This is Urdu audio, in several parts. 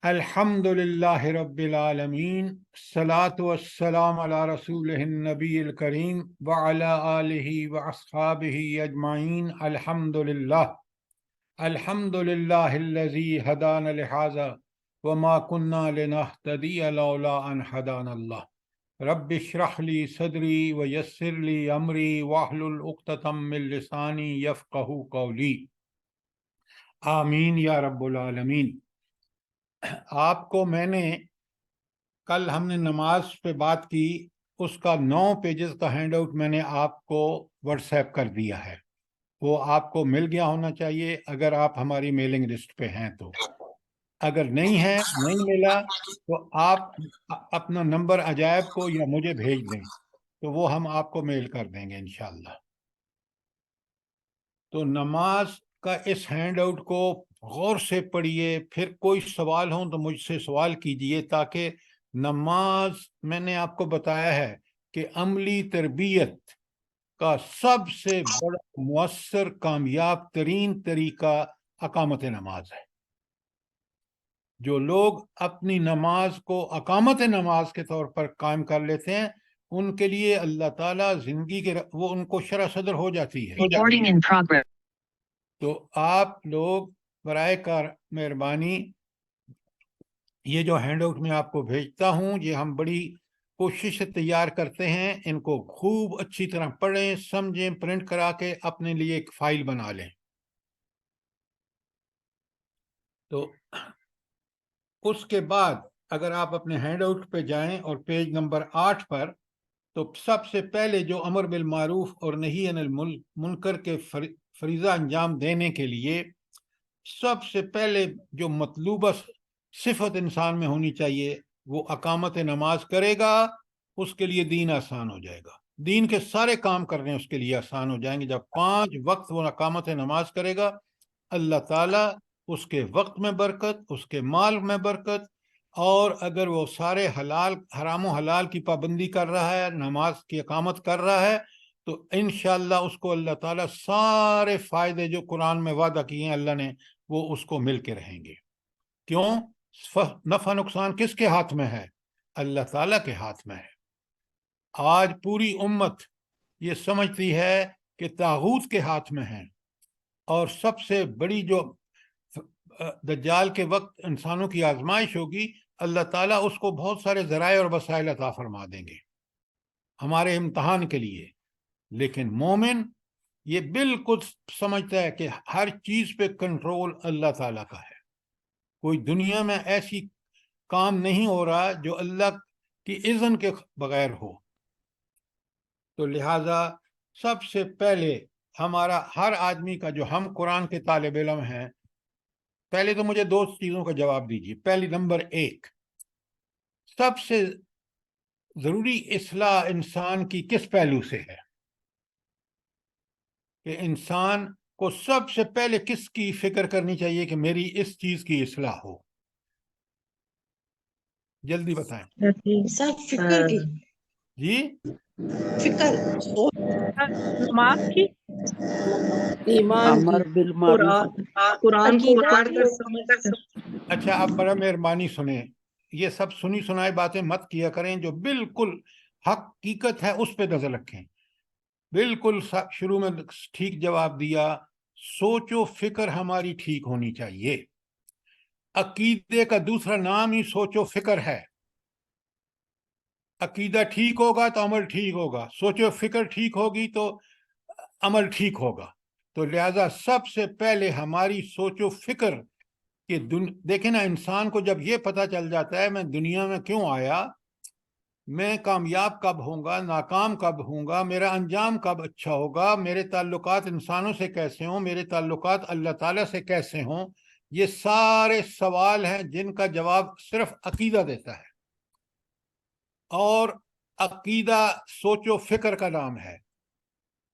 الحمد للہ رب العالمین، الصلاۃ والسلام علی رسولہ النبی الکریم وعلی آلہ واصحابہ اجمعین۔ الحمد للہ الذی ہدانا لہذا وما کنا لنہتدی لولا ان ہدانا اللہ۔ رب اشرح لی صدری ویسر لی امری واحلل عقدۃ من لسانی یفقہوا قولی، آمین یا رب العالمین۔ آپ کو میں نے کل ہم نے نماز پہ بات کی، اس کا 9 پیجز کا ہینڈ آؤٹ میں نے آپ کو واٹس ایپ کر دیا ہے، وہ آپ کو مل گیا ہونا چاہیے اگر آپ ہماری میلنگ لسٹ پہ ہیں تو۔ اگر نہیں ہے، نہیں ملا، تو آپ اپنا نمبر عجائب کو یا مجھے بھیج دیں تو وہ ہم آپ کو میل کر دیں گے انشاءاللہ۔ تو نماز کا اس ہینڈ آؤٹ کو غور سے پڑھیے، پھر کوئی سوال ہوں تو مجھ سے سوال کیجئے، تاکہ نماز میں نے آپ کو بتایا ہے کہ عملی تربیت کا سب سے بڑا مؤثر کامیاب ترین طریقہ اقامت نماز ہے۔ جو لوگ اپنی نماز کو اقامت نماز کے طور پر قائم کر لیتے ہیں، ان کے لیے اللہ تعالیٰ زندگی کے وہ ان کو شرح صدر ہو جاتی ہے۔ تو آپ لوگ برائے کار مہربانی یہ جو ہینڈ آؤٹ میں آپ کو بھیجتا ہوں، یہ ہم بڑی کوشش سے تیار کرتے ہیں، ان کو خوب اچھی طرح پڑھیں، سمجھیں، پرنٹ کرا کے اپنے لیے ایک فائل بنا لیں۔ تو اس کے بعد اگر آپ اپنے ہینڈ آؤٹ پہ جائیں اور پیج نمبر 8 پر، تو سب سے پہلے جو امر بالمعروف اور نہی عن المنکر کے فریضہ انجام دینے کے لیے سب سے پہلے جو مطلوبہ صفت انسان میں ہونی چاہیے وہ اقامت نماز کرے گا، اس کے لیے دین آسان ہو جائے گا، دین کے سارے کام کرنے اس کے لیے آسان ہو جائیں گے۔ جب 5 وقت وہ اقامت نماز کرے گا، اللہ تعالیٰ اس کے وقت میں برکت، اس کے مال میں برکت، اور اگر وہ سارے حرام و حلال کی پابندی کر رہا ہے، نماز کی اقامت کر رہا ہے، تو انشاءاللہ اس کو اللہ تعالیٰ سارے فائدے جو قرآن میں وعدہ کیے ہیں اللہ نے، وہ اس کو مل کے رہیں گے۔ کیوں؟ نفع نقصان کس کے ہاتھ میں ہے؟ اللہ تعالیٰ کے ہاتھ میں ہے۔ آج پوری امت یہ سمجھتی ہے کہ طاغوت کے ہاتھ میں ہے، اور سب سے بڑی جو دجال کے وقت انسانوں کی آزمائش ہوگی، اللہ تعالیٰ اس کو بہت سارے ذرائع اور وسائل عطا فرما دیں گے ہمارے امتحان کے لیے۔ لیکن مومن یہ بالکل سمجھتا ہے کہ ہر چیز پہ کنٹرول اللہ تعالیٰ کا ہے، کوئی دنیا میں ایسی کام نہیں ہو رہا جو اللہ کی اذن کے بغیر ہو۔ تو لہٰذا سب سے پہلے ہمارا ہر آدمی کا، جو ہم قرآن کے طالب علم ہیں، پہلے تو مجھے 2 چیزوں کا جواب دیجیے۔ پہلی نمبر 1، سب سے ضروری اصلاح انسان کی کس پہلو سے ہے؟ کہ انسان کو سب سے پہلے کس کی فکر کرنی چاہیے کہ میری اس چیز کی اصلاح ہو؟ جلدی بتائیں سب فکر کی، جی۔ فکر، نماز کی، ایمان کی، امر بالمعروف۔ قرآن کو عقیدہ پڑھ کی، کر سمجھ کر۔ اچھا، آپ بڑا مہربانی سنیں، یہ سب سنی سنائی باتیں مت کیا کریں، جو بالکل حقیقت ہے اس پہ نظر رکھیں۔ بالکل شروع میں ٹھیک جواب دیا، سوچ و فکر ہماری ٹھیک ہونی چاہیے۔ عقیدے کا دوسرا نام ہی سوچ و فکر ہے۔ عقیدہ ٹھیک ہوگا تو عمل ٹھیک ہوگا، سوچ و فکر ٹھیک ہوگی تو عمل ٹھیک ہوگا۔ تو لہذا سب سے پہلے ہماری سوچ و فکر کہ دیکھیں نا، انسان کو جب یہ پتہ چل جاتا ہے میں دنیا میں کیوں آیا، میں کامیاب کب ہوں گا، ناکام کب ہوں گا، میرا انجام کب اچھا ہوگا، میرے تعلقات انسانوں سے کیسے ہوں، میرے تعلقات اللہ تعالیٰ سے کیسے ہوں، یہ سارے سوال ہیں جن کا جواب صرف عقیدہ دیتا ہے۔ اور عقیدہ سوچ و فکر کا نام ہے۔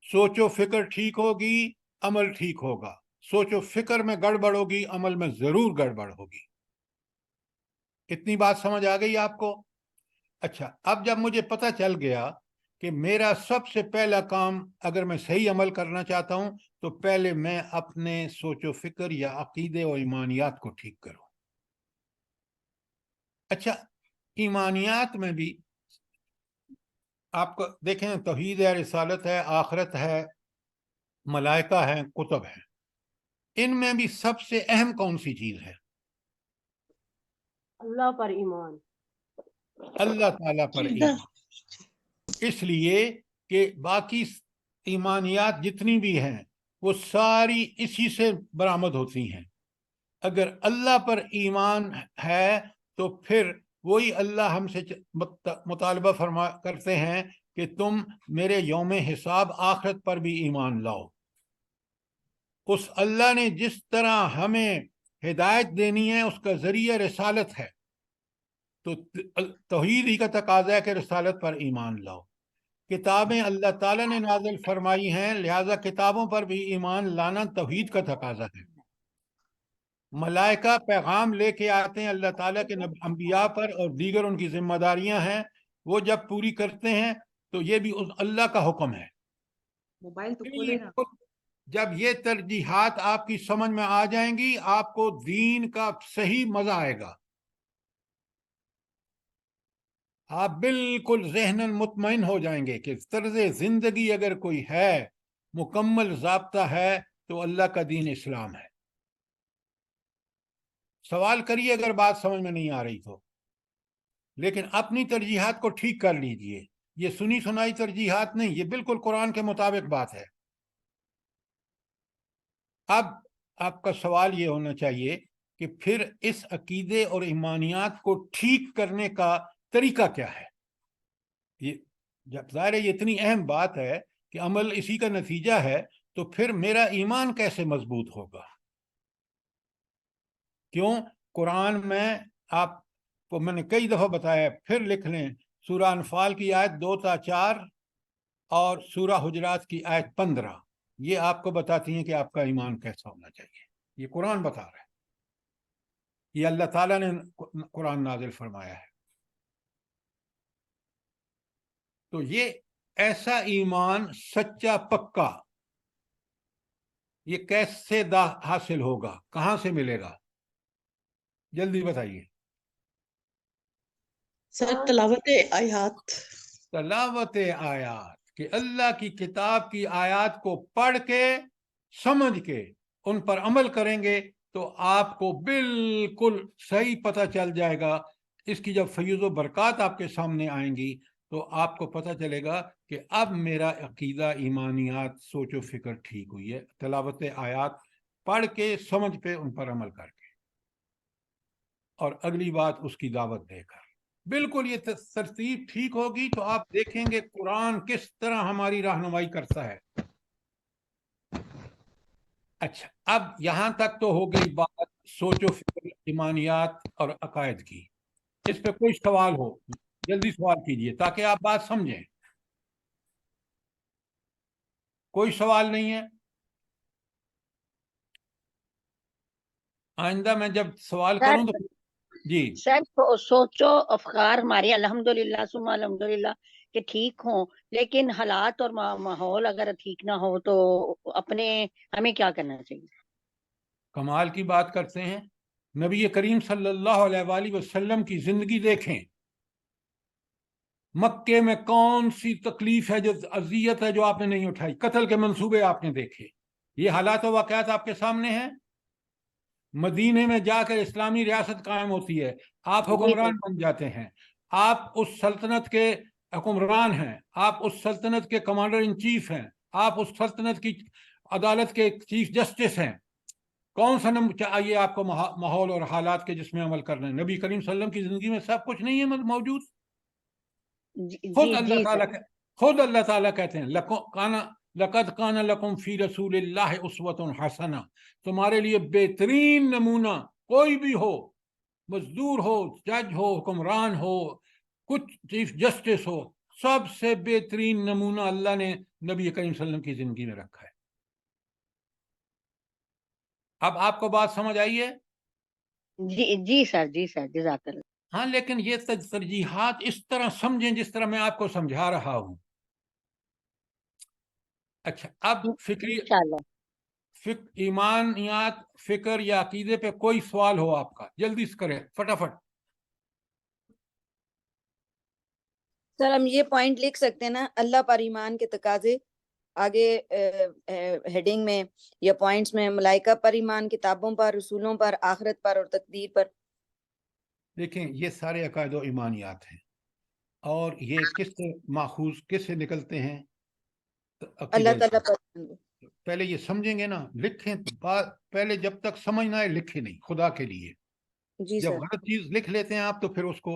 سوچ و فکر ٹھیک ہوگی، عمل ٹھیک ہوگا۔ سوچ و فکر میں گڑبڑ ہوگی، عمل میں ضرور گڑبڑ ہوگی۔ اتنی بات سمجھ آ گئی آپ کو؟ اچھا، اب جب مجھے پتہ چل گیا کہ میرا سب سے پہلا کام اگر میں صحیح عمل کرنا چاہتا ہوں تو پہلے میں اپنے سوچ و فکر یا عقیدے و ایمانیات کو ٹھیک کروں۔ اچھا، ایمانیات میں بھی آپ کو دیکھیں، توحید ہے، رسالت ہے، آخرت ہے، ملائکہ ہیں، کتب ہیں، ان میں بھی سب سے اہم کون سی چیز ہے؟ اللہ پر ایمان. اللہ تعالیٰ پر ایمان. اس لیے کہ باقی ایمانیات جتنی بھی ہیں وہ ساری اسی سے برآمد ہوتی ہیں. اگر اللہ پر ایمان ہے تو پھر وہی اللہ ہم سے مطالبہ کرتے ہیں کہ تم میرے یوم حساب آخرت پر بھی ایمان لاؤ. اس اللہ نے جس طرح ہمیں ہدایت دینی ہے اس کا ذریعہ رسالت ہے، تو توحید ہی کا تقاضا ہے کہ رسالت پر ایمان لاؤ. کتابیں اللہ تعالیٰ نے نازل فرمائی ہیں، لہذا کتابوں پر بھی ایمان لانا توحید کا تقاضا ہے. ملائکہ پیغام لے کے آتے ہیں اللہ تعالیٰ کے انبیاء پر، اور دیگر ان کی ذمہ داریاں ہیں، وہ جب پوری کرتے ہیں تو یہ بھی اللہ کا حکم ہے. موبائل تو کھولے نا. جب یہ ترجیحات آپ کی سمجھ میں آ جائیں گی، آپ کو دین کا صحیح مزہ آئے گا. آپ بالکل ذہناً مطمئن ہو جائیں گے کہ طرز زندگی اگر کوئی ہے، مکمل ضابطہ ہے، تو اللہ کا دین اسلام ہے. سوال کریے اگر بات سمجھ میں نہیں آ رہی تو، لیکن اپنی ترجیحات کو ٹھیک کر لیجئے. یہ سنی سنائی ترجیحات نہیں، یہ بالکل قرآن کے مطابق بات ہے. اب آپ کا سوال یہ ہونا چاہیے کہ پھر اس عقیدے اور ایمانیات کو ٹھیک کرنے کا طریقہ کیا ہے؟ یہ جب ظاہر ہے یہ اتنی اہم بات ہے کہ عمل اسی کا نتیجہ ہے، تو پھر میرا ایمان کیسے مضبوط ہوگا؟ کیوں؟ قرآن میں آپ کو میں نے کئی دفعہ بتایا، پھر لکھ لیں، سورہ انفال کی آیت 2 تا 4 اور سورہ حجرات کی آیت 15، یہ آپ کو بتاتی ہیں کہ آپ کا ایمان کیسا ہونا چاہیے. یہ قرآن بتا رہا ہے، یہ اللہ تعالیٰ نے قرآن نازل فرمایا ہے. تو یہ ایسا ایمان سچا پکا، یہ کیسے حاصل ہوگا، کہاں سے ملے گا؟ جلدی بتائیے. سر تلاوت آیات. تلاوت آیات، کہ اللہ کی کتاب کی آیات کو پڑھ کے سمجھ کے ان پر عمل کریں گے تو آپ کو بالکل صحیح پتہ چل جائے گا. اس کی جب فیض و برکات آپ کے سامنے آئیں گی تو آپ کو پتہ چلے گا کہ اب میرا عقیدہ، ایمانیات، سوچ و فکر ٹھیک ہوئی ہے. تلاوت آیات پڑھ کے سمجھ پہ ان پر عمل کر کے، اور اگلی بات اس کی دعوت دے کر. بالکل یہ ترتیب ٹھیک ہوگی تو آپ دیکھیں گے قرآن کس طرح ہماری رہنمائی کرتا ہے. اچھا، اب یہاں تک تو ہو گئی بات سوچ و فکر، ایمانیات اور عقائد کی. اس پہ کوئی سوال ہو جلدی سوال کیجئے تاکہ آپ بات سمجھیں. کوئی سوال نہیں ہے؟ آئندہ میں جب سوال کروں تو جی. سر سوچو افکار ہمارے الحمدللہ ثم الحمدللہ کہ ٹھیک ہوں، لیکن حالات اور ماحول اگر ٹھیک نہ ہو تو ہمیں کیا کرنا چاہیے؟ کمال کی بات کرتے ہیں. نبی کریم صلی اللہ علیہ وآلہ وسلم کی زندگی دیکھیں. مکے میں کون سی تکلیف ہے، جو اذیت ہے جو آپ نے نہیں اٹھائی؟ قتل کے منصوبے آپ نے دیکھے. یہ حالات و واقعات آپ کے سامنے ہیں. مدینے میں جا کر اسلامی ریاست قائم ہوتی ہے، آپ حکمران بن جاتے ہیں، آپ اس سلطنت کے حکمران ہیں، آپ اس سلطنت کے کمانڈر ان چیف ہیں، آپ اس سلطنت کی عدالت کے چیف جسٹس ہیں. کون سا چاہیے آپ کو ماحول اور حالات کے جس میں عمل کرنا ہے؟ نبی کریم صلی اللہ علیہ وسلم کی زندگی میں سب کچھ نہیں ہے موجود. خود اللہ تعالیٰ کہتے ہیں لَقَدْ كَانَ لَكُمْ فِي رَسُولِ اللَّهِ أُسْوَةٌ حَسَنَةٌ، تمہارے لیے بہترین نمونہ کوئی بھی ہو، مزدور ہو، جج ہو، حکمران ہو، کچھ چیف جسٹس ہو، سب سے بہترین نمونہ اللہ نے نبی کریم صلی اللہ علیہ وسلم کی زندگی میں رکھا ہے. اب آپ کو بات سمجھ آئی ہے؟ جی سر جزاک اللہ. ہاں، لیکن یہ ترجیحات اس طرح سمجھیں جس طرح میں آپ کو سمجھا رہا ہوں. اچھا، اب فکری ایمانیات، فکر یا عقیدے پہ کوئی سوال ہو آپ کا، جلدی سے کریں فٹافٹ. سر ہم یہ پوائنٹ لکھ سکتے ہیں نا، اللہ پر ایمان کے تقاضے، آگے ہیڈنگ میں یا پوائنٹس میں ملائکہ پر ایمان، کتابوں پر، رسولوں پر، آخرت پر اور تقدیر پر۔ دیکھیں یہ سارے عقائد و ایمانیات ہیں، اور یہ کس سے ماخوذ، کس سے نکلتے ہیں؟ عقیدہ اللہ تعالیٰ اسلام۔ پر۔ پہلے یہ سمجھیں گے نا، لکھیں پہلے جب تک سمجھ نہ آئے لکھیں نہیں، خدا کے لیے۔ جی جب سر۔ غلط چیز لکھ لیتے ہیں آپ تو پھر اس کو،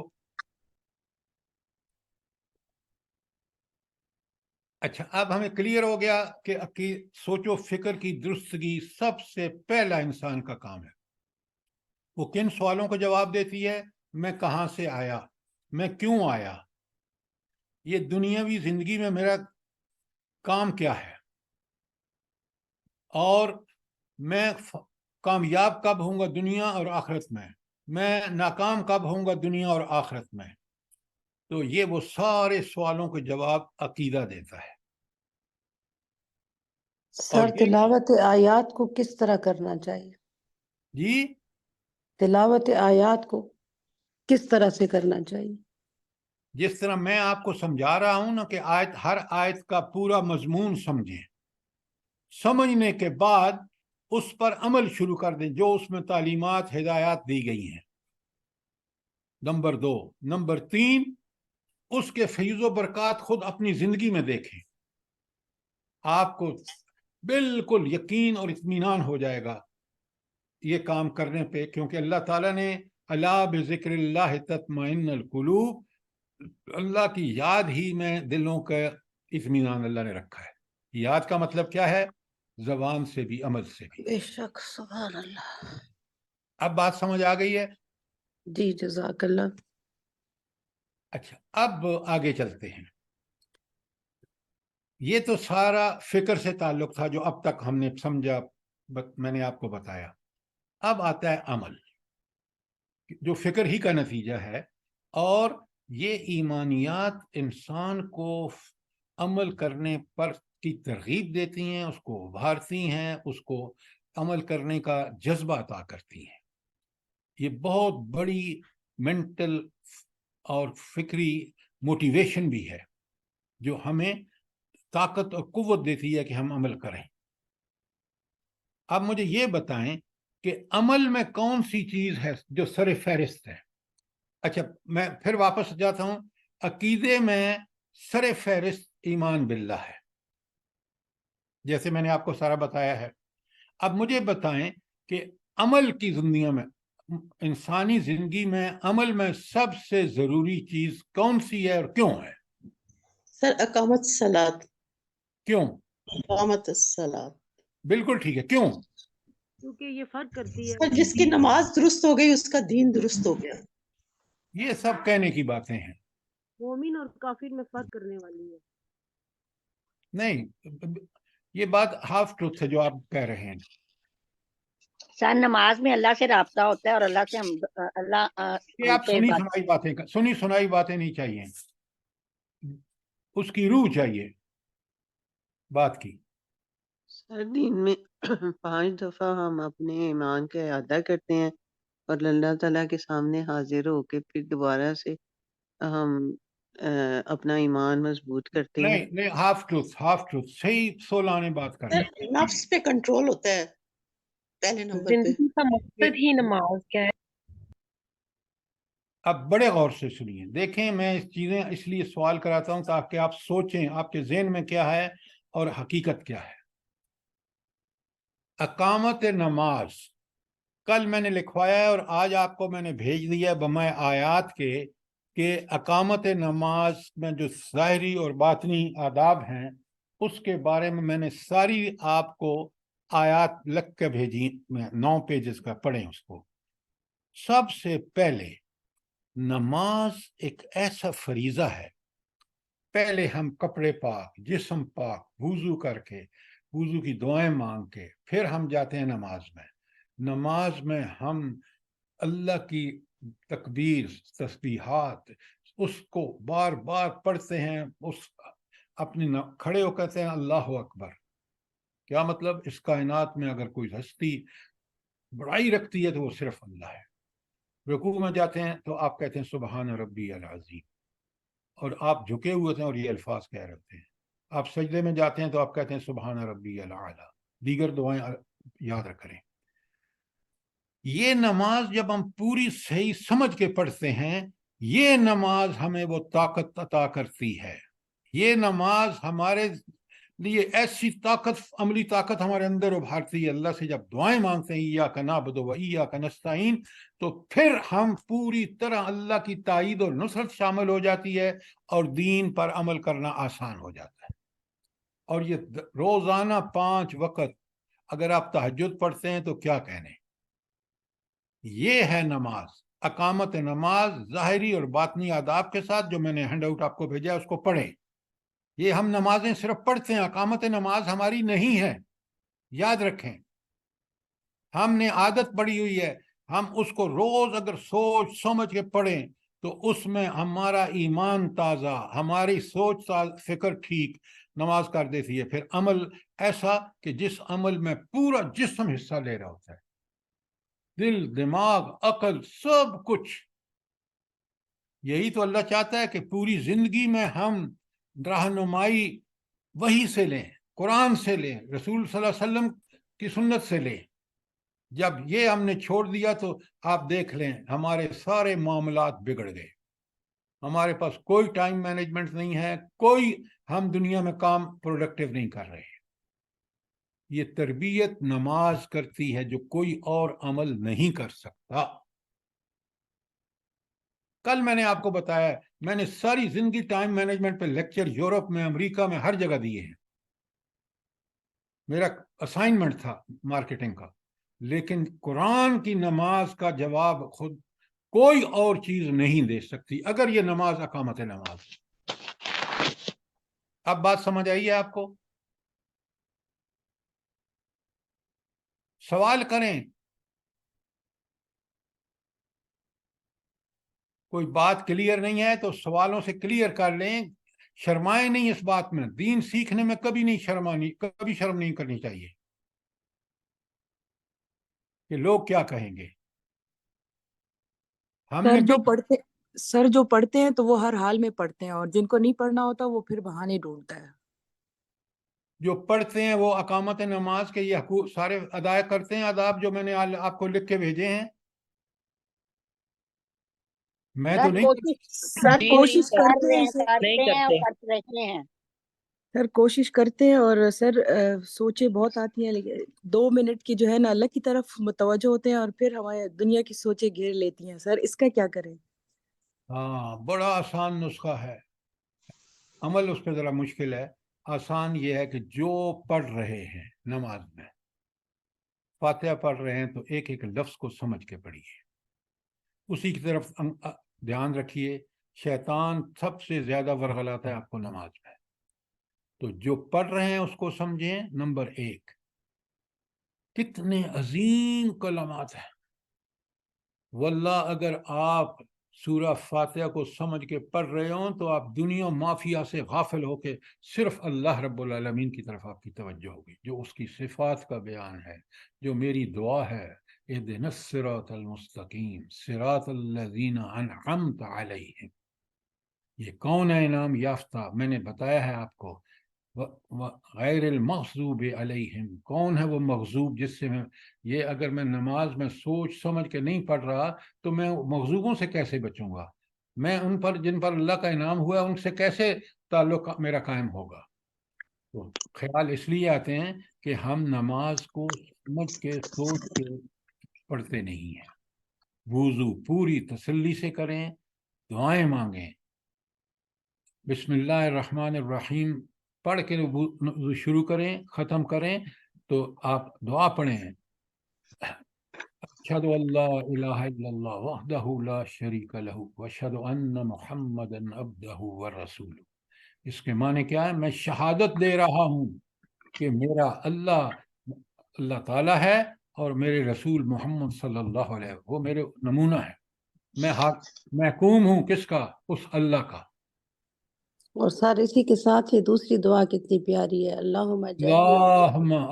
اچھا اب ہمیں کلیئر ہو گیا کہ سوچ و فکر کی درستگی سب سے پہلا انسان کا کام ہے۔ وہ کن سوالوں کا جواب دیتی ہے؟ میں کہاں سے آیا، میں کیوں آیا، یہ دنیاوی زندگی میں میرا کام کیا ہے، اور میں کامیاب کب ہوں گا دنیا اور آخرت میں ناکام کب ہوں گا دنیا اور آخرت میں۔ تو یہ وہ سارے سوالوں کے جواب عقیدہ دیتا ہے۔ سر تلاوت آیات کو کس طرح کرنا چاہیے؟ جی تلاوت آیات کو کس طرح سے کرنا چاہیے؟ جس طرح میں آپ کو سمجھا رہا ہوں نا کہ ہر آیت کا پورا مضمون سمجھیں، سمجھنے کے بعد اس پر عمل شروع کر دیں جو اس میں تعلیمات، ہدایات دی گئی ہیں، نمبر 2۔ نمبر 3، اس کے فیض و برکات خود اپنی زندگی میں دیکھیں، آپ کو بالکل یقین اور اطمینان ہو جائے گا یہ کام کرنے پہ، کیونکہ اللہ تعالیٰ نے الا بذکر اللہ تطمئن القلوب، اللہ کی یاد ہی میں دلوں کا اطمینان اللہ نے رکھا ہے۔ یاد کا مطلب کیا ہے؟ زبان سے بھی، عمل سے بھی۔ بے شک، سبحان اللہ۔ اب بات سمجھ آ گئی ہے؟ جی جزاک اللہ۔ اچھا اب آگے چلتے ہیں۔ یہ تو سارا فکر سے تعلق تھا جو اب تک ہم نے سمجھا، میں نے آپ کو بتایا۔ اب آتا ہے عمل، جو فکر ہی کا نتیجہ ہے، اور یہ ایمانیات انسان کو عمل کرنے پر کی ترغیب دیتی ہیں، اس کو ابھارتی ہیں، اس کو عمل کرنے کا جذبہ عطا کرتی ہیں۔ یہ بہت بڑی مینٹل اور فکری موٹیویشن بھی ہے جو ہمیں طاقت اور قوت دیتی ہے کہ ہم عمل کریں۔ اب مجھے یہ بتائیں کہ عمل میں کون سی چیز ہے جو سر فہرست ہے؟ اچھا میں پھر واپس جاتا ہوں، عقیدے میں سر فہرست ایمان باللہ ہے، جیسے میں نے آپ کو سارا بتایا ہے۔ اب مجھے بتائیں کہ عمل کی زندگی میں، انسانی زندگی میں عمل میں سب سے ضروری چیز کون سی ہے اور کیوں ہے؟ سر اقامت الصلاۃ۔ کیوں؟ اقامت الصلاۃ، بالکل ٹھیک ہے، کیوں؟ کیونکہ یہ فرق کرتی ہے سر جس کی نماز درست ہو گئی اس کا دین درست ہو گیا۔ یہ سب کہنے کی باتیں ہیں، مومن اور کافر میں فرق کرنے والی ہے۔ نہیں، یہ بات ہاف ٹروتھ ہے جو آپ کہہ رہے ہیں۔ سر نماز میں اللہ سے رابطہ ہوتا ہے اور اللہ سے یہ آپ سنی سنائی باتیں نہیں چاہیے، اس کی روح چاہیے بات کی۔ سر دن میں 5 دفعہ ہم اپنے ایمان کا اعادہ کرتے ہیں اور اللہ تعالیٰ کے سامنے حاضر ہو کے پھر دوبارہ سے ہم اپنا ایمان مضبوط کرتے ہیں۔ نہیں، ہاف ٹروتھ صحیح سولانے بات کر رہے ہیں۔ سر نفس پہ کنٹرول ہوتا ہے پہلے نمبر پہ۔ زندگی کا مقصد ہی نماز کیا ہے؟ اب بڑے غور سے سنیے، دیکھیں میں اس چیزیں اس لیے سوال کراتا ہوں تاکہ آپ سوچیں آپ کے ذہن میں کیا ہے اور حقیقت کیا ہے۔ اقامت نماز کل میں نے لکھوایا ہے اور آج آپ کو میں نے بھیج دیا بمائے آیات کے، کہ اقامت نماز میں جو ظاہری اور باطنی آداب ہیں اس کے بارے میں نے ساری آپ کو آیات لکھ کے بھیجی، 9 پیجز کا، پڑھیں اس کو۔ سب سے پہلے نماز ایک ایسا فریضہ ہے، پہلے ہم کپڑے پاک، جسم پاک، وضو کر کے، وضو کی دعائیں مانگ کے پھر ہم جاتے ہیں نماز میں۔ نماز میں ہم اللہ کی تکبیر، تسبیحات، اس کو بار بار پڑھتے ہیں، اپنی کھڑے ہو کہتے ہیں اللہ اکبر۔ کیا مطلب؟ اس کائنات میں اگر کوئی ہستی بڑائی رکھتی ہے تو وہ صرف اللہ ہے۔ رکوع میں جاتے ہیں تو آپ کہتے ہیں سبحان ربی العظیم، اور آپ جھکے ہوئے تھے اور یہ الفاظ کہہ رہے ہوتے ہیں. آپ سجدے میں جاتے ہیں تو آپ کہتے ہیں سبحان ربی الاعلی. دیگر دعائیں یاد رکھیں. یہ نماز جب ہم پوری صحیح سمجھ کے پڑھتے ہیں، یہ نماز ہمیں وہ طاقت عطا کرتی ہے. یہ نماز ہمارے لیے ایسی طاقت، عملی طاقت ہمارے اندر ابھارتی ہے. اللہ سے جب دعائیں مانگتے ہیں ایاک نعبد و ایاک نستعین، تو پھر ہم پوری طرح اللہ کی تائید اور نصرت شامل ہو جاتی ہے اور دین پر عمل کرنا آسان ہو جاتا ہے. اور یہ روزانہ 5 وقت اگر آپ تہجد پڑھتے ہیں تو کیا کہنے. یہ ہے نماز. اقامت نماز ظاہری اور باطنی آداب کے ساتھ، جو میں نے ہینڈ آؤٹ آپ کو بھیجا اس کو پڑھیں. یہ ہم نمازیں صرف پڑھتے ہیں، اقامت نماز ہماری نہیں ہے، یاد رکھیں. ہم نے عادت پڑی ہوئی ہے، ہم اس کو روز اگر سوچ سمجھ کے پڑھیں تو اس میں ہمارا ایمان تازہ، ہماری سوچ فکر ٹھیک نماز کر دیتی ہے. پھر عمل ایسا کہ جس عمل میں پورا جسم حصہ لے رہا ہوتا ہے، دل، دماغ، عقل، سب کچھ. یہی تو اللہ چاہتا ہے کہ پوری زندگی میں ہم رہنمائی وحی سے لیں، قرآن سے لیں، رسول صلی اللہ علیہ وسلم کی سنت سے لیں. جب یہ ہم نے چھوڑ دیا تو آپ دیکھ لیں ہمارے سارے معاملات بگڑ گئے. ہمارے پاس کوئی ٹائم مینجمنٹ نہیں ہے، کوئی ہم دنیا میں کام پروڈکٹیو نہیں کر رہے. یہ تربیت نماز کرتی ہے جو کوئی اور عمل نہیں کر سکتا. کل میں نے آپ کو بتایا، میں نے ساری زندگی ٹائم مینجمنٹ پہ لیکچر یورپ میں، امریکہ میں، ہر جگہ دیے ہیں. میرا اسائنمنٹ تھا مارکیٹنگ کا. لیکن قرآن کی نماز کا جواب خود کوئی اور چیز نہیں دے سکتی، اگر یہ نماز اقامت نماز. اب بات سمجھ آئی ہے آپ کو؟ سوال کریں. کوئی بات کلیئر نہیں ہے تو سوالوں سے کلیئر کر لیں. شرمائیں نہیں اس بات میں. دین سیکھنے میں کبھی شرم نہیں کرنی چاہیے کہ لوگ کیا کہیں گے. ہم نے سر جو پڑھتے ہیں تو وہ ہر حال میں پڑھتے ہیں، اور جن کو نہیں پڑھنا ہوتا وہ پھر بہانے ڈھونڈتا ہے. جو پڑھتے ہیں وہ اقامت نماز کے یہ حقوق سارے ادا کرتے ہیں. آداب جو میں نے آپ کو لکھ کے بھیجے ہیں، میں تو نہیں. کوشش کرتے ہیں سر، کوشش کرتے ہیں. اور سر سوچیں بہت آتی ہیں، لیکن 2 منٹ کی جو ہے نا اللہ کی طرف متوجہ ہوتے ہیں اور پھر ہمارے دنیا کی سوچیں گھیر لیتی ہیں. سر اس کا کیا کریں؟ ہاں، بڑا آسان نسخہ ہے، عمل اس پہ ذرا مشکل ہے. آسان یہ ہے کہ جو پڑھ رہے ہیں نماز میں، فاتحہ پڑھ رہے ہیں تو ایک ایک لفظ کو سمجھ کے پڑھیے، اسی کی طرف دھیان رکھیے. شیطان سب سے زیادہ ورغلاتا ہے آپ کو نماز میں. تو جو پڑھ رہے ہیں اس کو سمجھیں. نمبر 1، کتنے عظیم کلمات ہیں. واللہ اگر آپ سورہ فاتحہ کو سمجھ کے پڑھ رہے ہوں تو آپ دنیا مافیا سے غافل ہو کے صرف اللہ رب العالمین کی طرف آپ کی توجہ ہوگی، جو اس کی صفات کا بیان ہے، جو میری دعا ہے، اہدنا الصراط المستقیم صراط الذین انعمت علیہم. یہ کون ہے انعام یافتہ؟ میں نے بتایا ہے آپ کو. غیر المغضوب علیہم، کون ہے وہ مغضوب جس سے یہ اگر میں نماز میں سوچ سمجھ کے نہیں پڑھ رہا تو میں مغضوبوں سے کیسے بچوں گا؟ میں ان پر جن پر اللہ کا انعام ہوا ہے ان سے کیسے تعلق میرا قائم ہوگا؟ تو خیال اس لیے آتے ہیں کہ ہم نماز کو سمجھ کے سوچ کے پڑھتے نہیں ہیں. وضو پوری تسلی سے کریں، دعائیں مانگیں. بسم اللہ الرحمن الرحیم پڑھ کے شروع کریں، ختم کریں تو آپ دعا پڑھیں. اشہد ان لا الہ الا اللہ وحدہ لا شریک لہ واشہد ان محمدا عبدہ ورسولہ. اس کے معنی کیا ہے؟ میں شہادت دے رہا ہوں کہ میرا اللہ تعالیٰ ہے اور میرے رسول محمد صلی اللہ علیہ وسلم وہ میرے نمونہ ہے. میں محکوم ہوں کس کا؟ اس اللہ کا. اور سر اسی کے ساتھ ہی دوسری دعا کتنی پیاری ہے، اللہم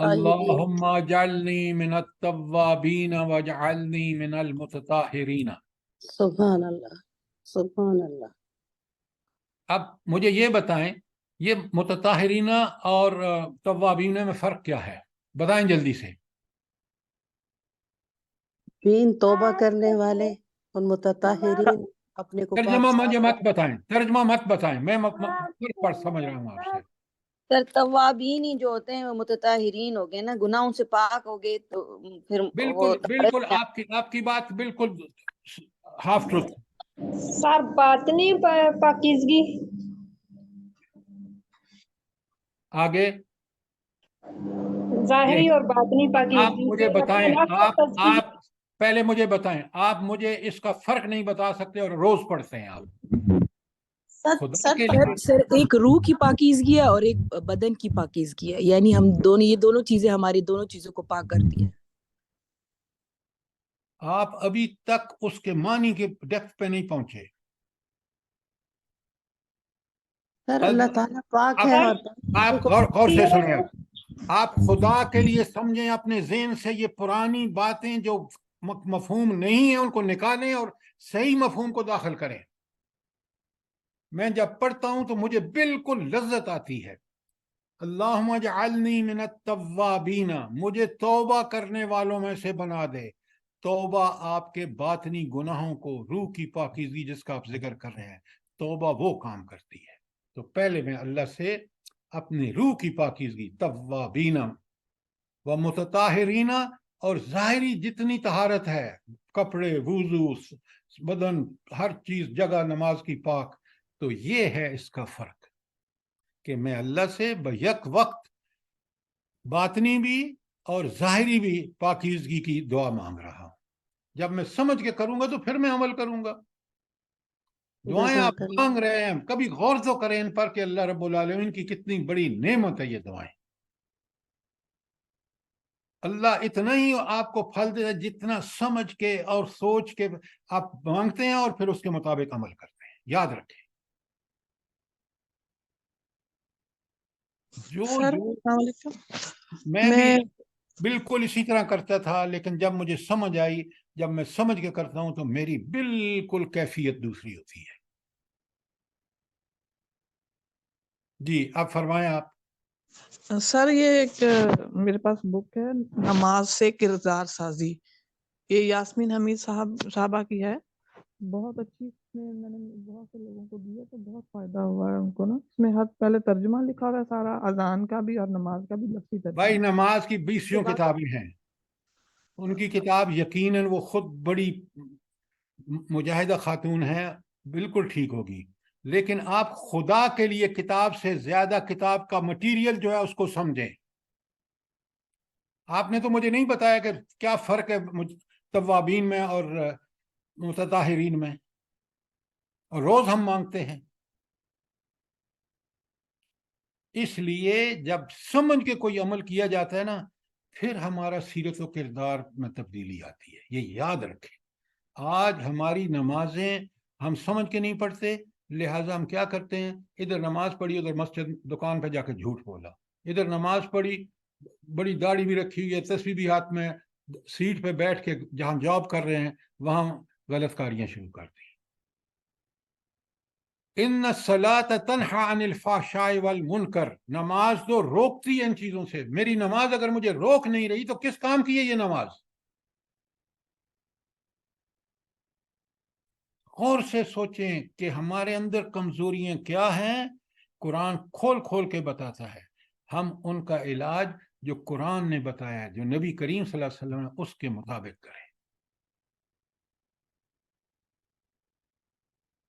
اللہم اجعلنی من التوابین واجعلنی من المتطہرین. سبحان اللہ، سبحان اللہ. اب مجھے یہ بتائیں یہ متطہرین اور توابین میں فرق کیا ہے؟ بتائیں جلدی سے. فین توبہ کرنے والے اور متطہرین اپنے کو ترجمہ پاک مجھے صاف مت بتائیں، ترجمہ مت بتائیں، میں فرق پڑھ سمجھ رہا ہوں آپ سے. سر توابین ہی جو ہوتے ہیں وہ متطہرین ہو گئے نا، گناہوں سے پاک ہو گئے تو پھر وہ بالکل بالکل آپ کی بات بالکل ہاف ٹروتھ. سر باطنی پاکیزگی، آگے ظاہری اور باطنی آپ پاکیزگی مجھے بتائیں، تزکیہ۔ آپ پہلے مجھے بتائیں، آپ مجھے اس کا فرق نہیں بتا سکتے اور روز پڑھتے ہیں آپ. خدا کے لیے سر ایک روح کی پاکیزگی ہے اور ایک بدن کی پاکیزگی ہے، یعنی ہم دونوں، یہ دونوں چیزیں ہماری دونوں چیزوں کو پاک کرتی ہیں. آپ ابھی تک اس کے معنی کے ڈیپتھ پہ نہیں پہنچے. سر اللہ تعالیٰ پاک ہے اور آپ غور سے سنیں، آپ خدا کے لیے سمجھیں اپنے ذہن سے یہ پرانی باتیں جو مفہوم نہیں ہیں ان کو نکالیں اور صحیح مفہوم کو داخل کریں. میں جب پڑھتا ہوں تو مجھے بالکل لذت آتی ہے. اللہم اجعلنی من التوابین، مجھے توبہ کرنے والوں میں سے بنا دے. توبہ آپ کے باطنی گناہوں کو، روح کی پاکیزگی جس کا آپ ذکر کر رہے ہیں، توبہ وہ کام کرتی ہے. تو پہلے میں اللہ سے اپنی روح کی پاکیزگی، توابین و متطہرین، اور ظاہری جتنی طہارت ہے، کپڑے، وضو، بدن، ہر چیز، جگہ نماز کی پاک. تو یہ ہے اس کا فرق کہ میں اللہ سے بیک وقت باطنی بھی اور ظاہری بھی پاکیزگی کی دعا مانگ رہا ہوں. جب میں سمجھ کے کروں گا تو پھر میں عمل کروں گا. دعائیں آپ مانگ رہے ہیں، کبھی غور تو کریں ان پر کہ اللہ رب العالمین کی کتنی بڑی نعمت ہے یہ دعائیں. اللہ اتنا ہی آپ کو پھل دے جتنا سمجھ کے اور سوچ کے آپ مانگتے ہیں اور پھر اس کے مطابق عمل کرتے ہیں. یاد رکھیں. سر السلام علیکم. میں بھی بالکل اسی طرح کرتا تھا، لیکن جب مجھے سمجھ آئی، جب میں سمجھ کے کرتا ہوں تو میری بالکل کیفیت دوسری ہوتی ہے. جی اب فرمائیں آپ. سر یہ ایک میرے پاس بک ہے، نماز سے کردار سازی، یہ یاسمین حمید صاحبہ کی ہے. بہت اچھی، اس میں نے بہت سے لوگوں کو دی ہے تو بہت فائدہ ہوا ہے ان کو نا. اس میں ہر پہلے ترجمہ لکھا ہوا ہے سارا، اذان کا بھی اور نماز کا بھی لفظی ترجمہ. بھائی نماز کی 20 کتابیں ہیں، ان کی کتاب یقیناً وہ خود بڑی مجاہدہ خاتون ہے، بالکل ٹھیک ہوگی. لیکن آپ خدا کے لیے کتاب سے زیادہ کتاب کا مٹیریل جو ہے اس کو سمجھیں. آپ نے تو مجھے نہیں بتایا کہ کیا فرق ہے توابین میں اور متطہرین میں، اور روز ہم مانگتے ہیں. اس لیے جب سمجھ کے کوئی عمل کیا جاتا ہے نا، پھر ہمارا سیرت و کردار میں تبدیلی آتی ہے. یہ یاد رکھیں. آج ہماری نمازیں ہم سمجھ کے نہیں پڑھتے، لہٰذا ہم کیا کرتے ہیں، ادھر نماز پڑھی، ادھر مسجد دکان پہ جا کے جھوٹ بولا. ادھر نماز پڑھی، بڑی داڑھی بھی رکھی ہوئی ہے، تسبیح بھی ہاتھ میں، سیٹ پہ بیٹھ کے جہاں جاب کر رہے ہیں وہاں غلط کاریاں شروع کر دی. ان الصلاۃ تنہی عن الفحشاء والمنکر، نماز تو روکتی ہے ان چیزوں سے. میری نماز اگر مجھے روک نہیں رہی تو کس کام کی ہے یہ نماز؟ غور سے سوچیں کہ ہمارے اندر کمزوریاں کیا ہیں. قرآن کھول کھول کے بتاتا ہے. ہم ان کا علاج جو قرآن نے بتایا، جو نبی کریم صلی اللہ علیہ وسلم نے، اس کے مطابق کریں.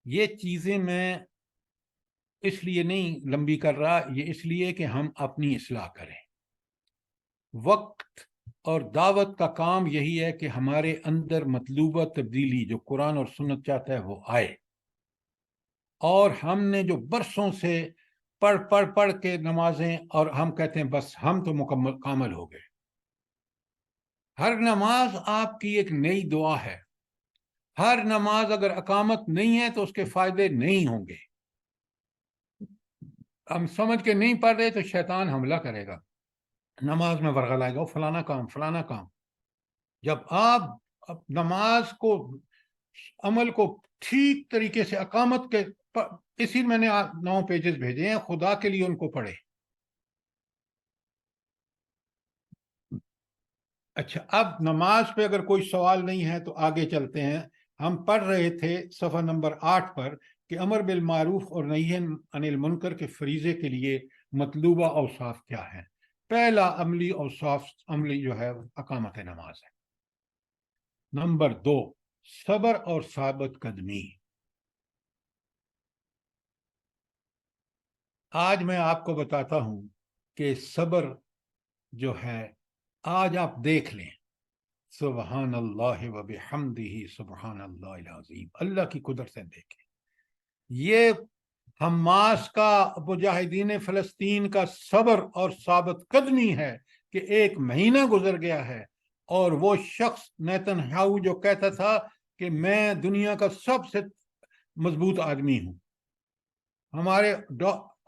یہ چیزیں میں اس لیے نہیں لمبی کر رہا، یہ اس لیے کہ ہم اپنی اصلاح کریں. وقت اور دعوت کا کام یہی ہے کہ ہمارے اندر مطلوبہ تبدیلی جو قرآن اور سنت چاہتا ہے وہ آئے. اور ہم نے جو برسوں سے پڑھ کے نمازیں، اور ہم کہتے ہیں بس ہم تو کامل ہو گئے. ہر نماز آپ کی ایک نئی دعا ہے. ہر نماز اگر اقامت نہیں ہے تو اس کے فائدے نہیں ہوں گے. ہم سمجھ کے نہیں پڑھ رہے تو شیطان حملہ کرے گا، نماز میں ورغلائے گا، فلانا کام فلانا کام. جب آپ نماز کو عمل کو ٹھیک طریقے سے اقامت کے اسی میں نے 9 پیجز بھیجے ہیں، خدا کے لیے ان کو پڑھے۔ اچھا، اب نماز پہ اگر کوئی سوال نہیں ہے تو آگے چلتے ہیں۔ ہم پڑھ رہے تھے صفحہ نمبر 8 پر کہ امر بالمعروف اور نہی عن المنکر کے فریضے کے لیے مطلوبہ اوصاف کیا ہیں۔ پہلا عملی اوصاف جو ہے اقامت نماز ہے۔ نمبر 2 صبر اور ثابت قدمی۔ آج میں آپ کو بتاتا ہوں کہ صبر جو ہے، آج آپ دیکھ لیں، سبحان اللہ و بحمدہ سبحان اللہ العظیم، اللہ کی قدرت سے دیکھیں۔ یہ حماس کا، مجاہدین فلسطین کا صبر اور ثابت قدمی ہے کہ 1 مہینہ گزر گیا ہے اور وہ شخص نیتن یاہو جو کہتا تھا کہ میں دنیا کا سب سے مضبوط آدمی ہوں، ہمارے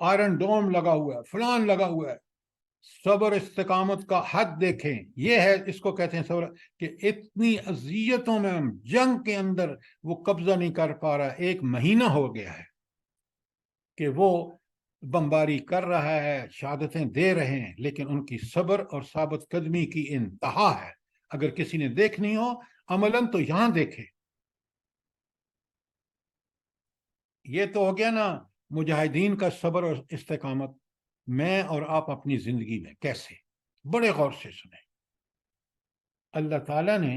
آئرن ڈوم لگا ہوا ہے، فلان لگا ہوا ہے، صبر استقامت کا حد دیکھیں۔ یہ ہے، اس کو کہتے ہیں صبر، کہ اتنی اذیتوں میں جنگ کے اندر وہ قبضہ نہیں کر پا رہا، 1 مہینہ ہو گیا ہے کہ وہ بمباری کر رہا ہے، شہادتیں دے رہے ہیں، لیکن ان کی صبر اور ثابت قدمی کی انتہا ہے۔ اگر کسی نے دیکھنی ہو عملاً تو یہاں دیکھے۔ یہ تو ہو گیا نا مجاہدین کا صبر اور استقامت۔ میں اور آپ اپنی زندگی میں کیسے، بڑے غور سے سنیں۔ اللہ تعالیٰ نے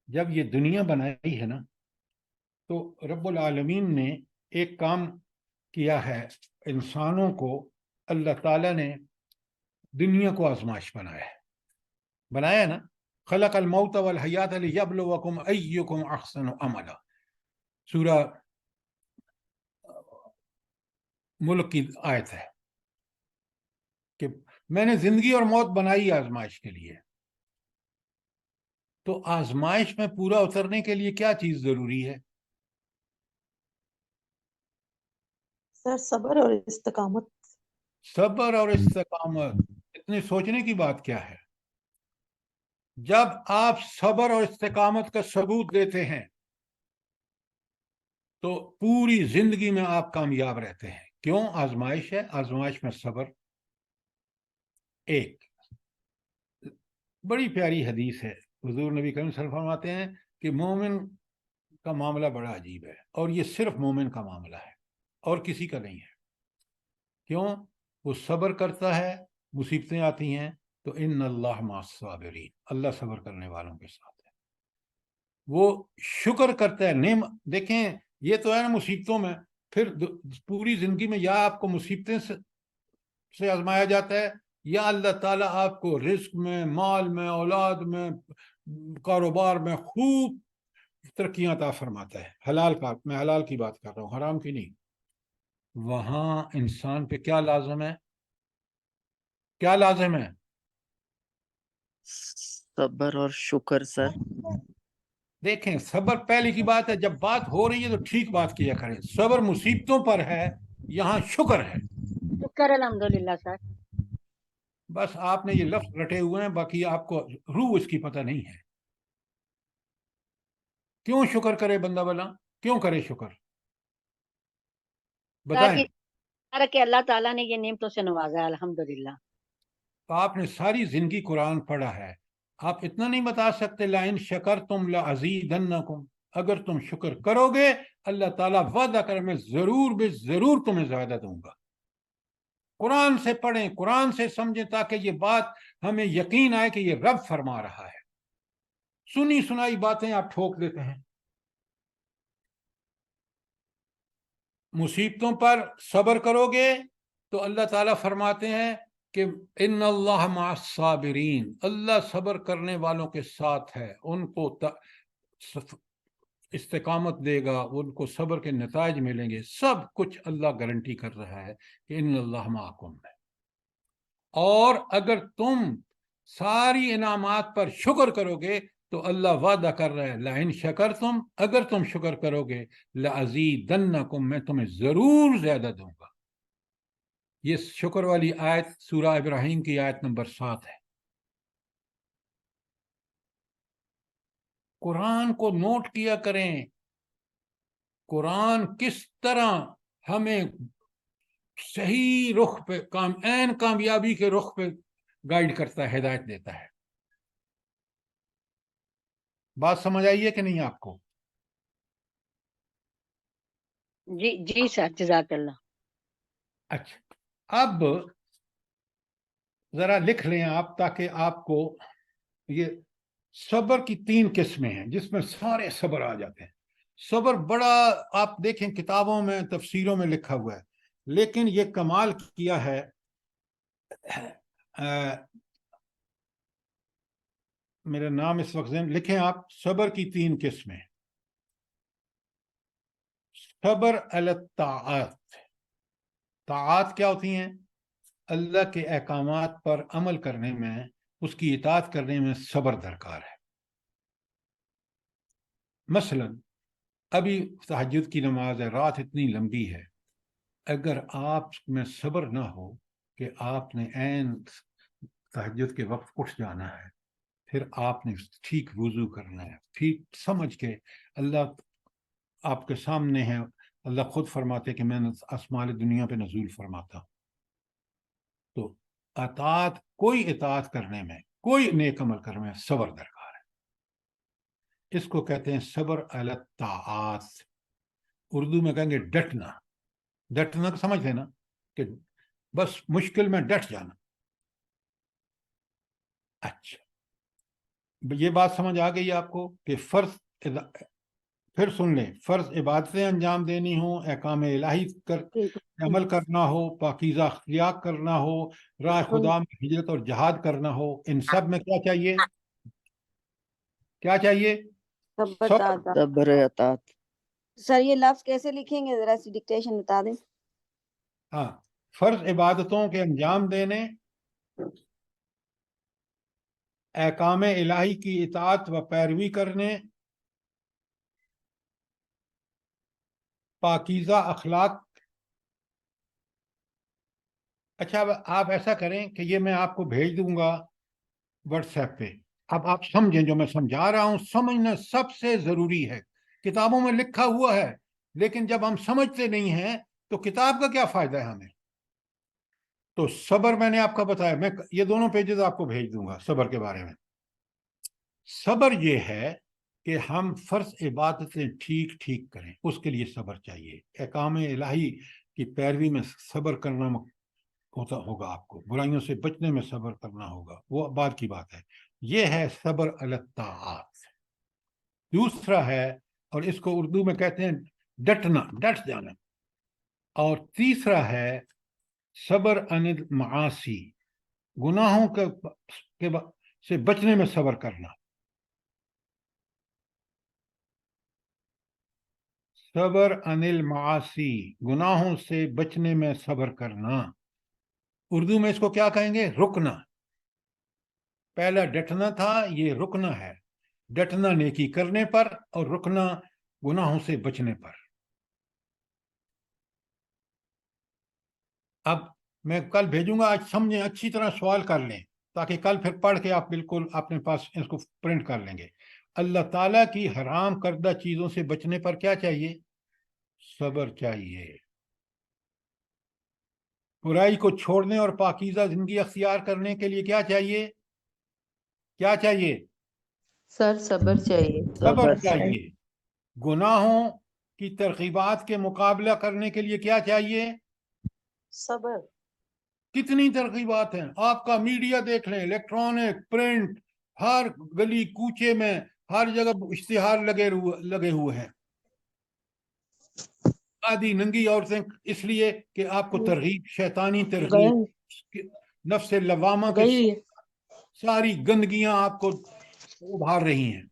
جب یہ دنیا بنائی ہے نا، تو رب العالمین نے ایک کام کیا ہے، انسانوں کو اللہ تعالیٰ نے دنیا کو آزمائش بنایا ہے نا۔ خلق الموت والحیات لیبلوکم ایکم احسن عملا، سورہ ملک کی آیت ہے کہ میں نے زندگی اور موت بنائی آزمائش کے لیے۔ تو آزمائش میں پورا اترنے کے لیے کیا چیز ضروری ہے؟ سر صبر اور استقامت۔ صبر اور استقامت۔ اتنے سوچنے کی بات کیا ہے؟ جب آپ صبر اور استقامت کا ثبوت دیتے ہیں تو پوری زندگی میں آپ کامیاب رہتے ہیں۔ کیوں؟ آزمائش ہے، آزمائش میں صبر۔ ایک بڑی پیاری حدیث ہے، حضور نبی کریم صلی اللہ علیہ وسلم فرماتے ہیں کہ مومن کا معاملہ بڑا عجیب ہے، اور یہ صرف مومن کا معاملہ ہے اور کسی کا نہیں ہے۔ کیوں؟ وہ صبر کرتا ہے، مصیبتیں آتی ہیں تو ان اللہ مع الصابرین، اللہ صبر کرنے والوں کے ساتھ ہے۔ وہ شکر کرتا ہے، دیکھیں یہ تو ہے نا مصیبتوں میں، پھر پوری زندگی میں یا آپ کو مصیبتیں سے آزمایا جاتا ہے، یا اللہ تعالیٰ آپ کو رزق میں، مال میں، اولاد میں، کاروبار میں خوب ترقیاں عطا فرماتا ہے۔ حلال کا، میں حلال کی بات کر رہا ہوں، حرام کی نہیں۔ وہاں انسان پہ کیا لازم ہے؟ کیا لازم ہے؟ صبر اور شکر سر۔ دیکھیں، صبر پہلے کی بات ہے، جب بات ہو رہی ہے تو ٹھیک بات کیا کریں۔ صبر مصیبتوں پر ہے، یہاں شکر ہے۔ شکر الحمدللہ سر۔ بس آپ نے یہ لفظ رٹے ہوئے ہیں، باقی آپ کو روح اس کی پتہ نہیں ہے۔ کیوں شکر کرے بندہ بلا؟ کیوں کرے شکر؟ بتائیں۔ کہ اللہ تعالیٰ نے یہ نعمتوں سے نوازا ہے، الحمدللہ۔ تو آپ نے ساری زندگی قرآن پڑھا ہے، آپ اتنا نہیں بتا سکتے لَإِن شَكَرْتُمْ لَأَزِيدَنَّكُمْ، اگر تم شکر کرو گے اللہ تعالیٰ وعدہ کرے میں ضرور بے ضرور تمہیں زیادہ دوں گا۔ قرآن سے پڑھیں، قرآن سے سمجھیں، تاکہ یہ بات ہمیں یقین آئے کہ یہ رب فرما رہا ہے۔ سنی سنائی باتیں آپ ٹھوک دیتے ہیں۔ مصیبتوں پر صبر کرو گے تو اللہ تعالیٰ فرماتے ہیں کہ ان اللہ مع الصابرین، اللہ صبر کرنے والوں کے ساتھ ہے، ان کو استقامت دے گا، ان کو صبر کے نتائج ملیں گے، سب کچھ اللہ گارنٹی کر رہا ہے کہ ان اللہ معکم ہے۔ اور اگر تم ساری انعامات پر شکر کرو گے تو اللہ وعدہ کر رہا ہے لَإِن شَكَرْتُمْ، اگر تم شکر کرو گے لَأَزِيدَنَّكُمْ، میں تمہیں ضرور زیادہ دوں گا۔ یہ شکر والی آیت سورہ ابراہیم کی آیت نمبر 7 ہے۔ قرآن کو نوٹ کیا کریں، قرآن کس طرح ہمیں صحیح رخ پہ عین کامیابی کے رخ پہ گائیڈ کرتا ہے، ہدایت دیتا ہے. بات سمجھ آئی ہے کہ نہیں آپ کو؟ جی جی سر، جزاک اللہ. اچھا، اب ذرا لکھ لیں آپ تاکہ آپ کو یہ صبر کی 3 قسمیں ہیں جس میں سارے صبر آ جاتے ہیں. صبر بڑا آپ دیکھیں کتابوں میں تفسیروں میں لکھا ہوا ہے، لیکن یہ کمال کیا ہے. میرا نام اس وقت ذہن لکھیں آپ. صبر کی 3 قسمیں. صبر علی الطاعات. طاعات کیا ہوتی ہیں؟ اللہ کے احکامات پر عمل کرنے میں، اس کی اطاعت کرنے میں صبر درکار ہے. مثلا ابھی تہجد کی نماز ہے، رات اتنی لمبی ہے، اگر آپ میں صبر نہ ہو کہ آپ نے عین تہجد کے وقت اٹھ جانا ہے، پھر آپ نے ٹھیک وضو کرنا ہے، ٹھیک سمجھ کے اللہ آپ کے سامنے ہے. اللہ خود فرماتے کہ میں آسمان دنیا پہ نزول فرماتا ہوں. تو اطاعت، کوئی اطاعت کرنے میں، کوئی نیک عمل کرنے میں صبر درکار ہے. اس کو کہتے ہیں صبر علی الطاعات. اردو میں کہیں گے ڈٹنا. ڈٹنا کو سمجھتے نا کہ بس مشکل میں ڈٹ جانا. اچھا، یہ بات سمجھ آ گئی آپ کو کہ فرض، پھر سن لیں، فرض عبادتیں انجام دینی ہوں، احکام الہی عمل کرنا ہو، پاکیزہ اخلاق کرنا ہو، راہ خدا میں ہجرت اور جہاد کرنا ہو، ان سب میں کیا چاہیے؟ کیا چاہیے؟ صبر. صبر اطاعت. سر یہ لفظ کیسے لکھیں گے؟ ذرا سی ڈکٹیشن بتا دیں. ہاں، فرض عبادتوں کے انجام دینے، احکام الہی کی اطاعت و پیروی کرنے، پاکیزہ اخلاق. اچھا، اب آپ ایسا کریں کہ یہ میں آپ کو بھیج دوں گا واٹس ایپ پہ. اب آپ سمجھیں، جو میں سمجھا رہا ہوں سمجھنا سب سے ضروری ہے. کتابوں میں لکھا ہوا ہے، لیکن جب ہم سمجھتے نہیں ہیں تو کتاب کا کیا فائدہ ہے ہمیں؟ تو صبر میں نے آپ کا بتایا، میں یہ دونوں پیجز آپ کو بھیج دوں گا صبر کے بارے میں. صبر یہ ہے کہ ہم فرض عبادتیں ٹھیک ٹھیک کریں، اس کے لیے صبر چاہیے. احکام الہی کی پیروی میں صبر کرنا ہوگا آپ کو، برائیوں سے بچنے میں صبر کرنا ہوگا، وہ بعد کی بات ہے. یہ ہے صبر علی الطاعات. دوسرا ہے، اور اس کو اردو میں کہتے ہیں ڈٹنا، ڈٹ جانا. اور تیسرا ہے صبر عن المعاصی، گناہوں سے بچنے میں صبر کرنا. صبر عن المعاصی، گناہوں سے بچنے میں صبر کرنا. اردو میں اس کو کیا کہیں گے؟ رکنا. پہلا ڈٹنا تھا، یہ رکنا ہے. ڈٹنا نیکی کرنے پر اور رکنا گناہوں سے بچنے پر. اب میں کل بھیجوں گا، آج سمجھیں، اچھی طرح سوال کر لیں تاکہ کل پھر پڑھ کے آپ بالکل اپنے پاس اس کو پرنٹ کر لیں گے. اللہ تعالیٰ کی حرام کردہ چیزوں سے بچنے پر کیا چاہیے؟ صبر چاہیے. برائی کو چھوڑنے اور پاکیزہ زندگی اختیار کرنے کے لیے کیا چاہیے؟ کیا چاہیے؟ سر صبر چاہیے. صبر چاہیے. گناہوں کی ترغیبات کے مقابلہ کرنے کے لیے کیا چاہیے؟ صبر. کتنی ترغیبات ہیں، آپ کا میڈیا دیکھ لیں، الیکٹرانک، پرنٹ، ہر گلی کوچے میں ہر جگہ اشتہار لگے ہوئے ہیں. آدھی ننگی عورتیں، اس لیے کہ آپ کو ترغیب، شیطانی ترغیب، نفس لوامہ کے ساری گندگیاں آپ کو ابھار رہی ہیں.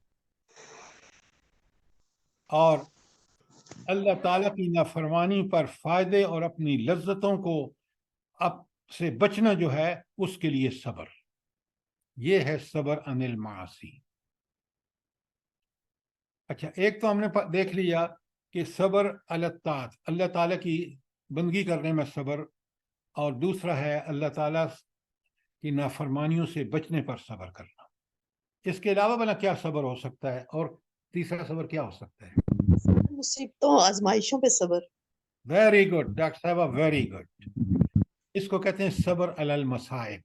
اور اللہ تعالیٰ کی نافرمانی پر فائدے اور اپنی لذتوں کو سے بچنا جو ہے، اس کے لیے صبر. یہ ہے صبر عن المعاصی. اچھا، ایک تو ہم نے دیکھ لیا کہ صبر علی الطاعت، اللہ تعالیٰ کی بندگی کرنے میں صبر، اور دوسرا ہے اللہ تعالیٰ کی نافرمانیوں سے بچنے پر صبر کرنا. اس کے علاوہ بنا کیا صبر ہو سکتا ہے؟ اور تیسرا صبر کیا ہو سکتا ہے؟ مصیبتوں آزمائشوں پہ صبر. ویری گڈ ڈاکٹر صاحبہ، ویری گڈ. اس کو کہتے ہیں صبر علی المصائب.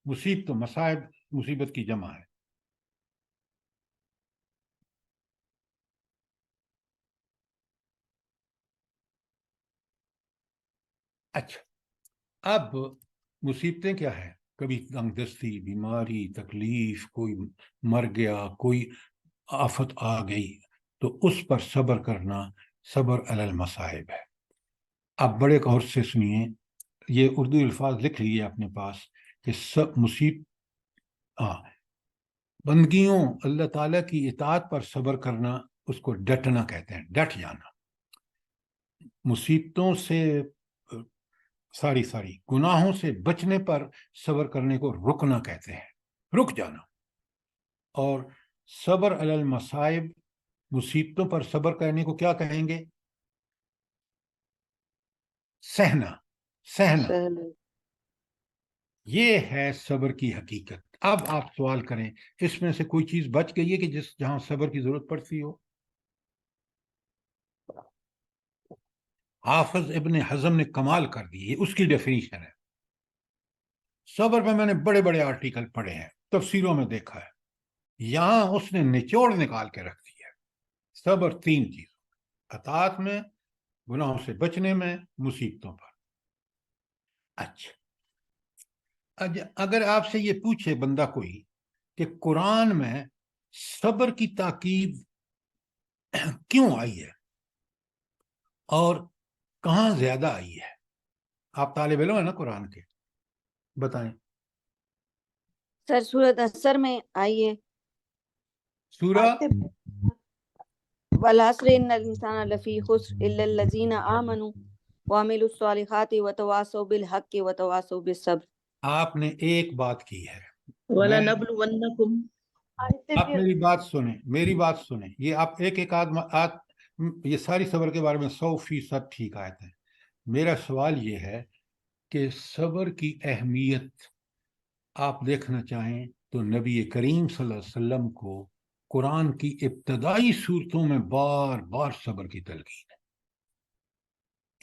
مصیبت مصائب مصیبت کی جمع ہے. اچھا، اب مصیبتیں کیا ہے؟ کبھی تنگ دستی، بیماری، تکلیف، کوئی مر گیا، کوئی آفت آ گئی، تو اس پر صبر کرنا صبر علی المصائب ہے. اب بڑے غور سے سنیے، یہ اردو الفاظ لکھ لیے اپنے پاس کہ سب بندگیوں اللہ تعالیٰ کی اطاعت پر صبر کرنا، اس کو ڈٹنا کہتے ہیں، ڈٹ جانا. مصیبتوں سے ساری گناہوں سے بچنے پر صبر کرنے کو رکنا کہتے ہیں، رک جانا. اور صبر علی المصائب، مصیبتوں پر صبر کرنے کو کیا کہیں گے؟ سہنا. یہ ہے صبر کی حقیقت. اب آپ سوال کریں، اس میں سے کوئی چیز بچ گئی ہے کہ جہاں صبر کی ضرورت پڑتی ہو؟ حافظ ابن حزم نے کمال کر دی، یہ اس کی ڈیفینیشن ہے. صبر میں نے بڑے بڑے آرٹیکل پڑھے ہیں، تفسیروں میں دیکھا ہے، یہاں اس نے نچوڑ نکال کے رکھ دی ہے. صبر 3 چیز: اطاعت میں، گناہوں سے بچنے میں، مصیبتوں پر. اچھا، اگر آپ سے یہ پوچھے بندہ کوئی کہ قرآن میں صبر کی تاکید کیوں آئی ہے اور کہاں زیادہ آئی ہے؟ آپ طالب علم ہیں نا قرآن کے، بتائیں. سر سورۃ اثر میں آئیے، سورہ والعصر ان الانسان لفی خسر الا الذین آمنوا وعملوا الصالحات وتواصوا بالحق وتواصوا بالصبر. آپ نے ایک بات کی ہے. وَلَنَبْلُوَنَّكُمْ. آپ میری بات سنیں، میری بات سنیں. یہ آپ ایک یہ ساری صبر کے بارے میں 100% ٹھیک آیت ہے. میرا سوال یہ ہے کہ صبر کی اہمیت آپ دیکھنا چاہیں تو نبی کریم صلی اللہ علیہ وسلم کو قرآن کی ابتدائی صورتوں میں بار بار صبر کی تلقین ہے.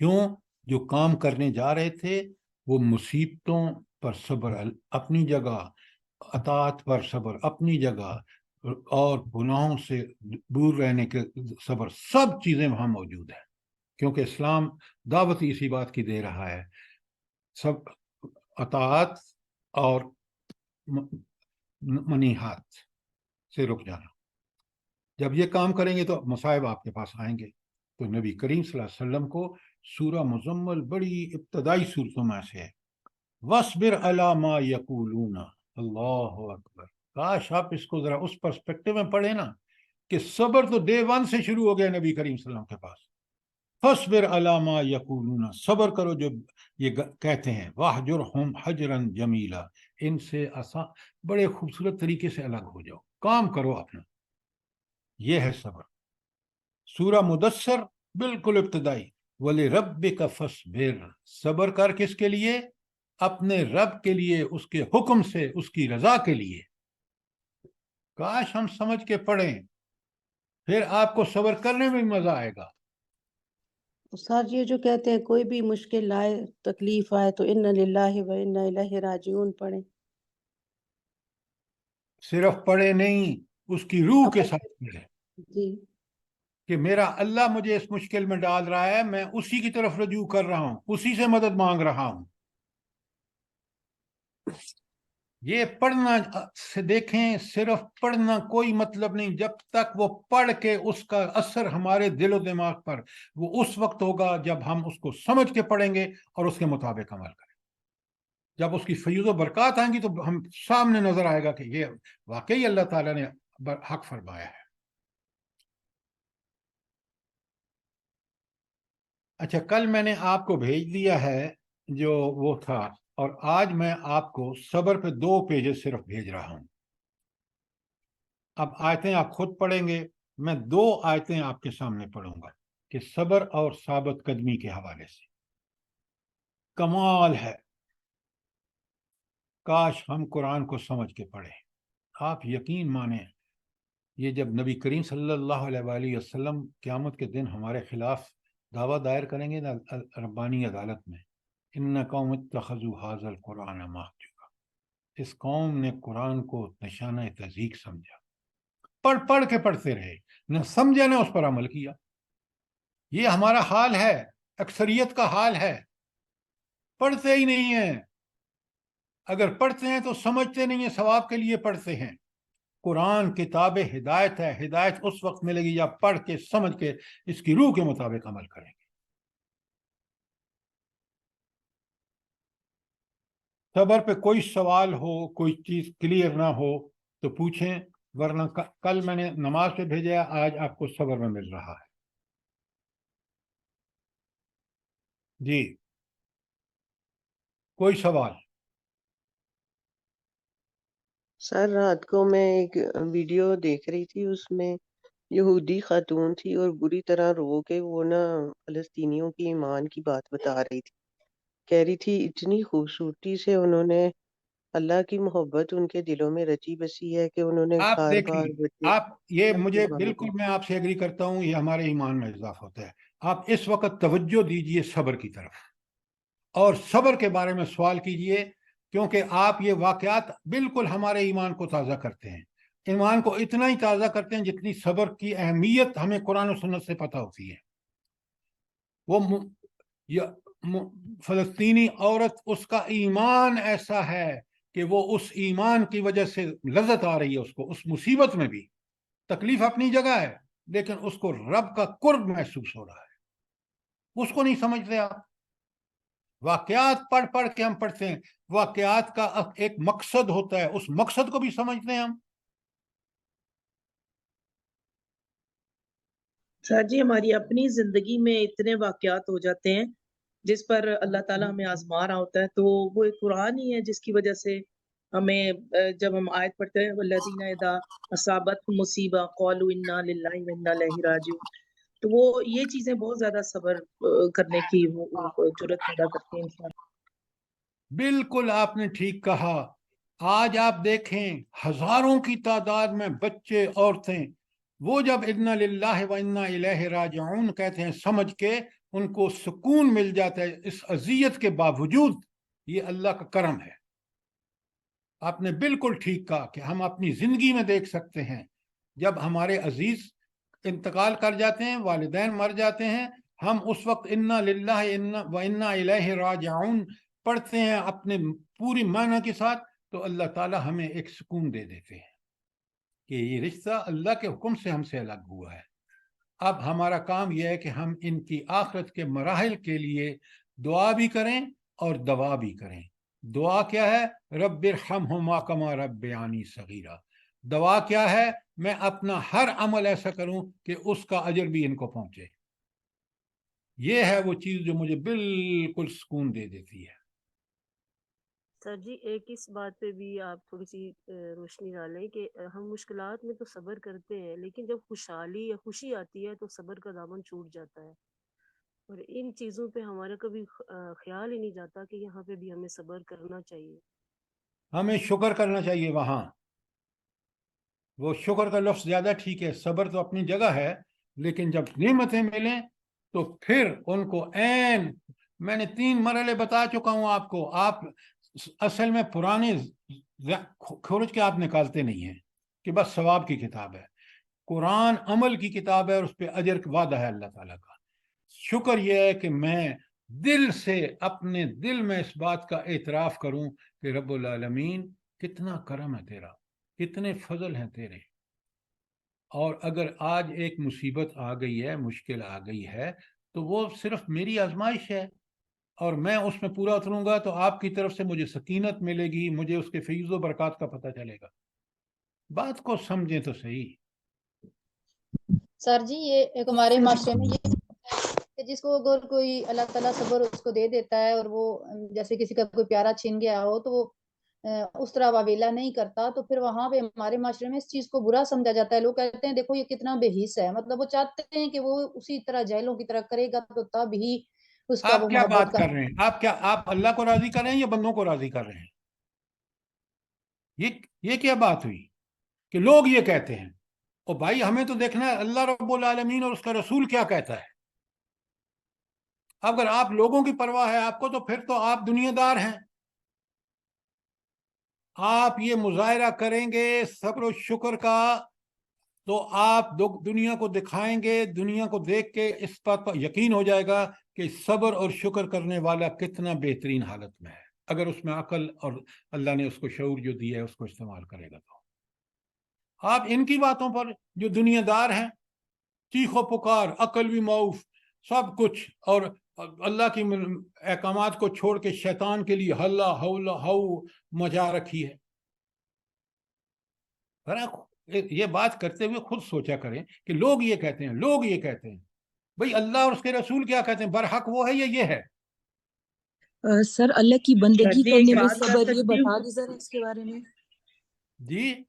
کیوں؟ جو کام کرنے جا رہے تھے وہ مصیبتوں پر صبر اپنی جگہ، اطاعت پر صبر اپنی جگہ، اور گناہوں سے دور رہنے کے صبر، سب چیزیں وہاں موجود ہیں. کیونکہ اسلام دعوت اسی بات کی دے رہا ہے، سب اطاعت اور منیحات سے رک جانا. جب یہ کام کریں گے تو مصائب آپ کے پاس آئیں گے. تو نبی کریم صلی اللہ علیہ وسلم کو سورہ مزمل بڑی ابتدائی صورتوں میں سے ہے. وَاصْبِرْ عَلَىٰ مَا يَقُولُونَ. اللہ اکبر. کاش آپ اس کو ذرا اس پرسپیکٹو میں پڑھیں نا کہ صبر تو ڈے 1 سے شروع ہو گیا نبی کریم صلی اللہ علیہ وسلم کے پاس. فَاصْبِرْ عَلَىٰ مَا يَقُولُونَ. صبر کرو جو یہ کہتے ہیں. وَاحْجُرْهُمْ حَجْرًا جَمِيلًا. ان سے بڑے خوبصورت طریقے سے الگ ہو جاؤ، کام کرو اپنا. یہ ہے صبر. سورہ مدثر بالکل ابتدائی. وَلِرَبِّكَ فَاصْبِرْ. صبر کر کس کے لیے؟ اپنے رب کے لیے، اس کے حکم سے، اس کی رضا کے لیے. کاش ہم سمجھ کے پڑھیں، پھر آپ کو صبر کرنے میں مزہ آئے گا. سر یہ جو کہتے ہیں کوئی بھی مشکل آئے، تکلیف آئے تو انا للہ و انا الیہ راجعون پڑھیں. صرف پڑھے نہیں، اس کی روح کے ساتھ پڑھے جی کہ میرا اللہ مجھے اس مشکل میں ڈال رہا ہے، میں اسی کی طرف رجوع کر رہا ہوں، اسی سے مدد مانگ رہا ہوں. یہ پڑھنا سے دیکھیں، صرف پڑھنا کوئی مطلب نہیں جب تک وہ پڑھ کے اس کا اثر ہمارے دل و دماغ پر، وہ اس وقت ہوگا جب ہم اس کو سمجھ کے پڑھیں گے اور اس کے مطابق عمل کریں. جب اس کی فیض و برکات آئیں گی تو ہم سامنے نظر آئے گا کہ یہ واقعی اللہ تعالیٰ نے حق فرمایا ہے. اچھا، کل میں نے آپ کو بھیج دیا ہے جو وہ تھا، اور آج میں آپ کو صبر پہ 2 پیجز صرف بھیج رہا ہوں. اب آیتیں آپ خود پڑھیں گے، میں 2 آیتیں آپ کے سامنے پڑھوں گا کہ صبر اور ثابت قدمی کے حوالے سے. کمال ہے. کاش ہم قرآن کو سمجھ کے پڑھیں. آپ یقین مانیں یہ جب نبی کریم صلی اللہ علیہ وآلہ وسلم قیامت کے دن ہمارے خلاف دعویٰ دائر کریں گے نا ربانی عدالت میں، ان قوم اتخذوا ھذا القرآن مہجورا، اس قوم نے قرآن کو نشانہ تضحیک سمجھا، پڑھ پڑھ کے پڑھتے رہے، نہ سمجھا نہ اس پر عمل کیا۔ یہ ہمارا حال ہے، اکثریت کا حال ہے، پڑھتے ہی نہیں ہیں، اگر پڑھتے ہیں تو سمجھتے نہیں ہیں، ثواب کے لیے پڑھتے ہیں۔ قرآن کتاب ہدایت ہے، ہدایت اس وقت ملے گی جب پڑھ کے سمجھ کے اس کی روح کے مطابق عمل کریں گے۔ صبر پہ کوئی سوال ہو، کوئی چیز کلیئر نہ ہو تو پوچھیں، ورنہ کل میں نے نماز پہ بھیجا، آج آپ کو صبر میں مل رہا ہے۔ جی کوئی سوال؟ سر رات کو میں ایک ویڈیو دیکھ رہی تھی، اس میں یہودی خاتون تھی اور بری طرح رو کے وہ نا فلسطینیوں کی ایمان کی بات بتا رہی تھی، کہہ رہی تھی اتنی خوبصورتی سے انہوں نے اللہ کی محبت ان کے دلوں میں رچی بسی ہے کہ انہوں نے آپ بار دیکھیں، بار بچے آپ یہ اللہ مجھے قربان بالکل، کر۔ میں آپ سے ایگری کرتا ہوں، یہ ہمارے ایمان میں اضافہ ہوتا ہے۔ آپ اس وقت توجہ دیجئے صبر کی طرف اور صبر کے بارے میں سوال کیجئے، کیونکہ آپ یہ واقعات بالکل ہمارے ایمان کو تازہ کرتے ہیں، ایمان کو اتنا ہی تازہ کرتے ہیں جتنی صبر کی اہمیت ہمیں قرآن و سنت سے پتہ ہوتی ہے۔ وہ فلسطینی عورت، اس کا ایمان ایسا ہے کہ وہ اس ایمان کی وجہ سے لذت آ رہی ہے، اس کو اس مصیبت میں بھی تکلیف اپنی جگہ ہے، لیکن اس کو رب کا قرب محسوس ہو رہا ہے۔ اس کو نہیں سمجھتے آپ۔ واقعات پڑھ پڑھ کے ہم پڑھتے ہیں، واقعات کا ایک مقصد ہوتا ہے، اس مقصد کو بھی سمجھتے ہیں ہم۔ سر جی ہماری اپنی زندگی میں اتنے واقعات ہو جاتے ہیں جس پر اللہ تعالیٰ ہمیں آزما رہا ہوتا ہے، تو وہ ایک قرآن ہی ہے جس کی وجہ سے ہمیں جب ہم آیت پڑھتے ہیں والذین اذا اصابتهم مصیبہ قالوا انا للہ و انا الیہ راجعون، تو وہ یہ چیزیں بہت زیادہ صبر کرنے کی جرات پیدا کرتی ہیں انسان۔ بالکل آپ نے ٹھیک کہا۔ آج آپ دیکھیں ہزاروں کی تعداد میں بچے، عورتیں، وہ جب انا للہ و انا الیہ راجعون کہتے ہیں، سمجھ کے ان کو سکون مل جاتا ہے اس اذیت کے باوجود۔ یہ اللہ کا کرم ہے۔ آپ نے بالکل ٹھیک کہا کہ ہم اپنی زندگی میں دیکھ سکتے ہیں، جب ہمارے عزیز انتقال کر جاتے ہیں، والدین مر جاتے ہیں، ہم اس وقت انا للہ و انا الیہ راجعون پڑھتے ہیں اپنے پوری معنی کے ساتھ، تو اللہ تعالی ہمیں ایک سکون دے دیتے ہیں کہ یہ رشتہ اللہ کے حکم سے ہم سے الگ ہوا ہے۔ اب ہمارا کام یہ ہے کہ ہم ان کی آخرت کے مراحل کے لیے دعا بھی کریں اور دوا بھی کریں۔ دعا کیا ہے؟ رب ارحمہما کما ربیانی صغیرا۔ دعا کیا ہے؟ میں اپنا ہر عمل ایسا کروں کہ اس کا اجر بھی ان کو پہنچے۔ یہ ہے وہ چیز جو مجھے بالکل سکون دے دیتی ہے۔ سر جی ایک اس بات پہ بھی آپ تھوڑی سی روشنی ڈالیں کہ ہم مشکلات میں تو صبر کرتے ہیں، لیکن جب خوشحالی یا خوشی آتی ہے تو صبر کا دامن چھوٹ جاتا ہے، اور ان چیزوں پہ ہمارا کبھی خیال ہی نہیں جاتا کہ یہاں پہ بھی ہمیں صبر کرنا چاہیے۔ ہمیں شکر کرنا چاہیے وہاں، وہ شکر کا لفظ زیادہ ٹھیک ہے، صبر تو اپنی جگہ ہے، لیکن جب نعمتیں ملیں تو پھر ان کو میں نے 3 مرحلے بتا چکا ہوں آپ کو۔ آپ اصل میں پرانے کھرچ کے آپ نکالتے نہیں ہیں کہ بس ثواب کی کتاب ہے۔ قرآن عمل کی کتاب ہے اور اس پہ اجر کا وعدہ ہے اللہ تعالیٰ کا۔ شکر یہ ہے کہ میں دل سے اپنے دل میں اس بات کا اعتراف کروں کہ رب العالمین کتنا کرم ہے تیرا، کتنے فضل ہیں تیرے، اور اگر آج ایک مصیبت آ گئی ہے، مشکل آ گئی ہے، تو وہ صرف میری آزمائش ہے، اور میں اس میں پورا اتروں گا تو آپ کی طرف سے مجھے سکینت ملے گی، مجھے اس کے فیض و برکات کا پتہ چلے گا۔ بات کو سمجھیں تو صحیح۔ سر جی یہ ایک ہمارے معاشرے میں یہ کہ جس کو اگر کوئی اللہ تعالیٰ صبر اس کو دے دیتا ہے، اور وہ جیسے کسی کا کوئی پیارا چھن گیا ہو تو وہ اس طرح واویلا نہیں کرتا، تو پھر وہاں پہ ہمارے معاشرے میں اس چیز کو برا سمجھا جاتا ہے۔ لوگ کہتے ہیں دیکھو یہ کتنا بے حس ہے، مطلب وہ چاہتے ہیں کہ وہ اسی طرح جہلوں کی طرح کرے گا تو تب ہی اس کا آپ وہ کیا محبت بات کر رہے ہیں؟ آپ اللہ کو راضی کر رہے ہیں یا بندوں کو راضی کر رہے ہیں؟ یہ کیا بات ہوئی کہ لوگ یہ کہتے ہیں اور بھائی ہمیں تو دیکھنا ہے اللہ رب العالمین اور اس کا رسول کیا کہتا ہے. اگر آپ لوگوں کی پرواہ ہے آپ کو تو پھر تو آپ دنیا دار ہیں. آپ یہ مظاہرہ کریں گے صبر و شکر کا تو آپ دنیا کو دکھائیں گے, دنیا کو دیکھ کے اس بات پر یقین ہو جائے گا کہ صبر اور شکر کرنے والا کتنا بہترین حالت میں ہے, اگر اس میں عقل اور اللہ نے اس کو شعور جو دیا ہے اس کو استعمال کرے گا. تو آپ ان کی باتوں پر جو دنیا دار ہیں, چیخ و پکار, عقل بھی معاف, سب کچھ, اور اللہ کی احکامات کو چھوڑ کے شیطان کے لیے ہلا ہو مچا رکھی ہے. یہ بات کرتے ہوئے خود سوچا کریں کہ لوگ یہ کہتے ہیں, لوگ یہ کہتے ہیں, بھئی اللہ اور اس کے رسول کیا کہتے ہیں, برحق وہ ہے یا یہ ہے؟ سر اللہ کی بندگی جی ایک کرنے میں بات کر صبر, یہ سکتی ہوں؟ بتا دیں ذرا اس کے بارے میں. جی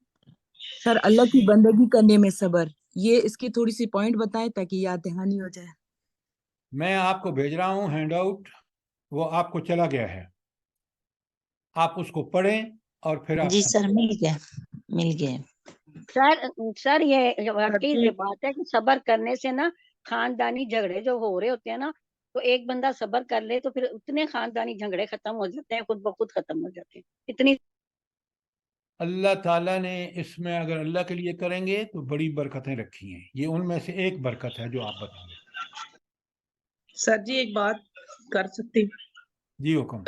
سر اللہ کی بندگی کرنے میں صبر, یہ اس کی تھوڑی سی پوائنٹ بتائیں تاکہ یاد دہانی ہو جائے. میں آپ کو بھیج رہا ہوں ہینڈ آؤٹ, وہ آپ کو چلا گیا ہے, آپ اس کو پڑھیں اور پھر آپ جی سر مل گیا. سر یہ واقعی یہ بات ہے کہ صبر کرنے سے نا خاندانی جھگڑے جو ہو رہے ہوتے ہیں نا, تو ایک بندہ صبر کر لے تو پھر اتنے خاندانی جھگڑے ختم ہو جاتے ہیں, خود بخود ختم ہو جاتے ہیں. اتنی اللہ تعالیٰ نے اس میں اگر اللہ کے لیے کریں گے تو بڑی برکتیں رکھی ہیں, یہ ان میں سے ایک برکت ہے جو آپ بتائیں. سر جی ایک بات کر سکتی ہوں؟ جی حکم.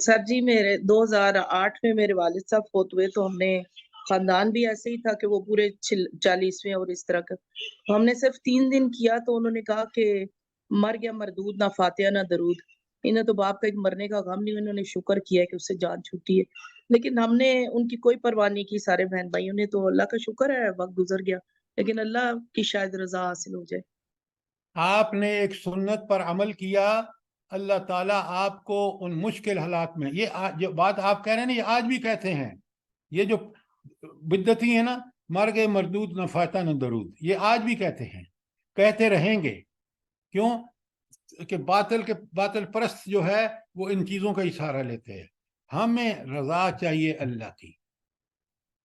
سر جی میرے 2008 میں میرے والد صاحب فوت ہوئے, تو ہم نے خاندان بھی ایسے ہی تھا کہ وہ پورے 40ویں اور اس طرح کا, ہم نے صرف 3 دن کیا تو انہوں نے کہا کہ مر گیا مردود, نہ فاتحہ نہ درود. انہیں تو باپ کا ایک مرنے کا غم نہیں, انہوں نے شکر کیا کہ اس سے جان چھوٹی ہے, لیکن ہم نے ان کی کوئی پرواہ نہیں کی. سارے بہن بھائیوں نے, تو اللہ کا شکر ہے وقت گزر گیا, لیکن اللہ کی شاید رضا حاصل ہو جائے. آپ نے ایک سنت پر عمل کیا, اللہ تعالیٰ آپ کو ان مشکل حالات میں, یہ جو بات آپ کہہ رہے ہیں نا, یہ آج بھی کہتے ہیں, یہ جو بدعتی ہیں نا, مر گئے مردود نہ فاتحہ نہ درود, یہ آج بھی کہتے ہیں, کہتے رہیں گے. کیوں کہ باطل پرست جو ہے وہ ان چیزوں کا اشارہ لیتے ہیں. ہمیں رضا چاہیے اللہ کی.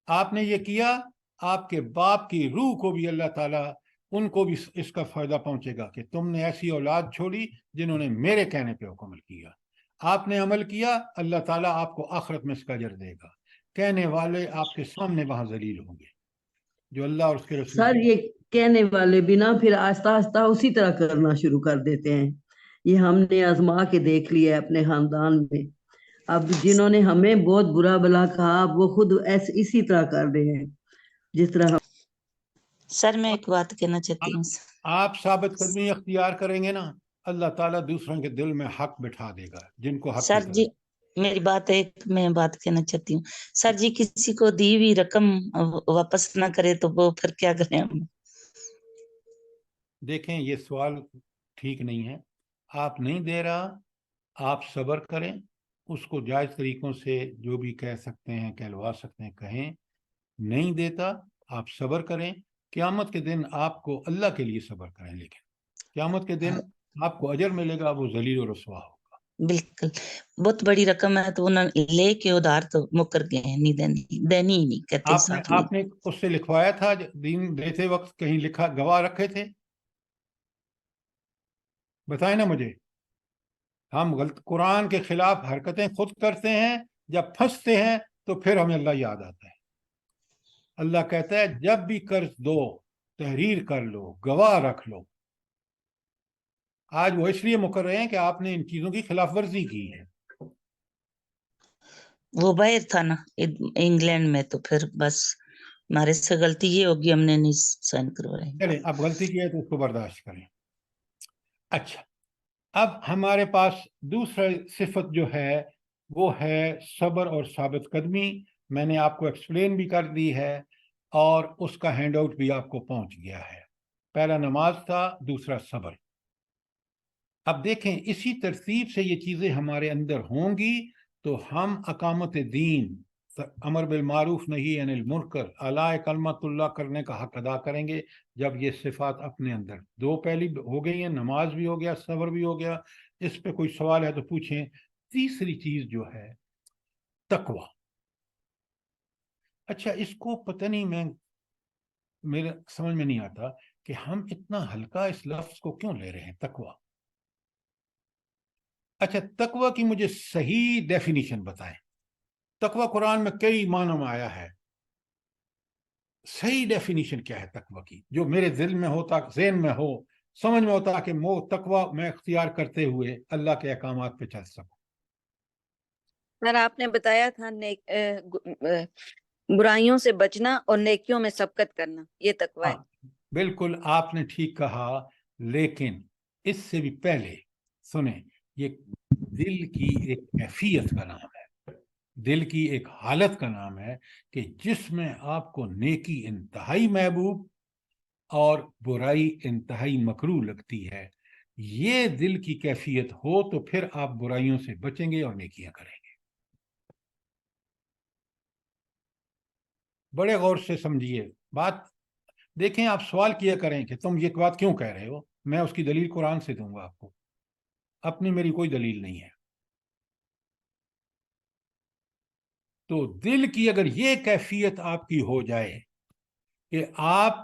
آپ نے یہ کیا, آپ کے باپ کی روح کو بھی اللہ تعالیٰ, ان کو بھی اس کا فائدہ پہنچے گا کہ تم نے ایسی اولاد چھوڑی جنہوں نے میرے کہنے پہ عمل کیا. آپ نے عمل کیا, اللہ تعالیٰ آپ کو آخرت میں اس کا اجر دے گا. کہنے والے آپ کے سامنے وہاں ذلیل ہوں گے, جو اللہ اور اس کے رسول. سر یہ کہنے والے بھی نا پھر آہستہ آہستہ اسی طرح کرنا شروع کر دیتے ہیں. یہ ہم نے آزما کے دیکھ لیا ہے اپنے خاندان میں. اب جنہوں نے ہمیں بہت برا بلا کہا, وہ خود اسی طرح کر رہے ہیں جس طرح. سر میں ایک بات کہنا چاہتی ہوں. آپ ثابت قدمی اختیار کریں گے نا, اللہ تعالیٰ دوسروں کے دل میں حق بٹھا دے گا, جن کو حق. سر جی میری بات ہے, میں بات کہنا چاہتی ہوں. سر جی کسی کو دی ہوئی رقم واپس نہ کرے تو وہ پھر کیا کریں ہم؟ دیکھیں یہ سوال ٹھیک نہیں ہے. آپ نہیں دے رہا, آپ صبر کریں, اس کو جائز طریقوں سے جو بھی کہہ سکتے ہیں کہلوا سکتے ہیں کہیں. نہیں دیتا, آپ صبر کریں. قیامت کے دن آپ کو اللہ کے لیے صبر کریں, لیکن قیامت کے دن آپ کو اجر ملے گا, وہ ذلیل و رسوا ہوگا. بالکل بہت بڑی رقم ہے تو انہوں نے لے کے ادھار تو مکر گئے ہیں, نہیں دینی ہی نہیں کہتے. آپ نے اس سے لکھوایا تھا دین دیتے وقت, کہیں لکھا گواہ رکھے تھے؟ بتائیں نا مجھے. ہم قرآن کے خلاف حرکتیں خود کرتے ہیں, جب پھنستے ہیں تو پھر ہمیں اللہ یاد آتا ہے. اللہ کہتا ہے جب بھی قرض دو تحریر کر لو, گواہ رکھ لو. آج وہ اس لیے مکر رہے ہیں کہ آپ نے ان چیزوں کی خلاف ورزی کی ہے. وہ باہر تھا نا انگلینڈ میں, تو پھر بس ہمارے سے غلطی یہ ہوگی, ہم نے نہیں سائن کروائے. چلیں, اب غلطی کی ہے تو اس کو برداشت کریں. اچھا, اب ہمارے پاس دوسرا صفت جو ہے وہ ہے صبر اور ثابت قدمی. میں نے آپ کو ایکسپلین بھی کر دی ہے, اور اس کا ہینڈ آؤٹ بھی آپ کو پہنچ گیا ہے. پہلا نماز تھا, دوسرا صبر. اب دیکھیں اسی ترتیب سے یہ چیزیں ہمارے اندر ہوں گی تو ہم اقامت دین, امر بالمعروف نہی عن المنکر, اعلیٰ کلمت اللہ کرنے کا حق ادا کریں گے جب یہ صفات اپنے اندر. دو پہلی ہو گئی ہیں, نماز بھی ہو گیا, صبر بھی ہو گیا. اس پہ کوئی سوال ہے تو پوچھیں. تیسری چیز جو ہے تقوی. اچھا, اس کو پتہ نہیں, میں میرے سمجھ میں نہیں آتا کہ ہم اتنا ہلکا اس لفظ کو کیوں لے رہے ہیں تقوی. اچھا تقوی کی مجھے صحیح ڈیفینیشن بتائیں. تقوی قرآن میں کئی معنوں میں آیا ہے, صحیح ڈیفینیشن کیا ہے تقوی کی جو میرے دل میں ہوتا, ذہن میں ہو, سمجھ میں ہوتا کہ وہ تقوی میں اختیار کرتے ہوئے اللہ کے احکامات پہ چل سکوں. سر آپ نے بتایا تھا برائیوں سے بچنا اور نیکیوں میں سبقت کرنا, یہ تقوی ہے. بالکل آپ نے ٹھیک کہا, لیکن اس سے بھی پہلے سنیں, یہ دل کی ایک کیفیت کا نام ہے, دل کی ایک حالت کا نام ہے کہ جس میں آپ کو نیکی انتہائی محبوب اور برائی انتہائی مکروہ لگتی ہے. یہ دل کی کیفیت ہو تو پھر آپ برائیوں سے بچیں گے اور نیکیاں کریں گے. بڑے غور سے سمجھیے بات. دیکھیں آپ سوال کیا کریں کہ تم یہ بات کیوں کہہ رہے ہو, میں اس کی دلیل قرآن سے دوں گا آپ کو, اپنی میری کوئی دلیل نہیں ہے. تو دل کی اگر یہ کیفیت آپ کی ہو جائے کہ آپ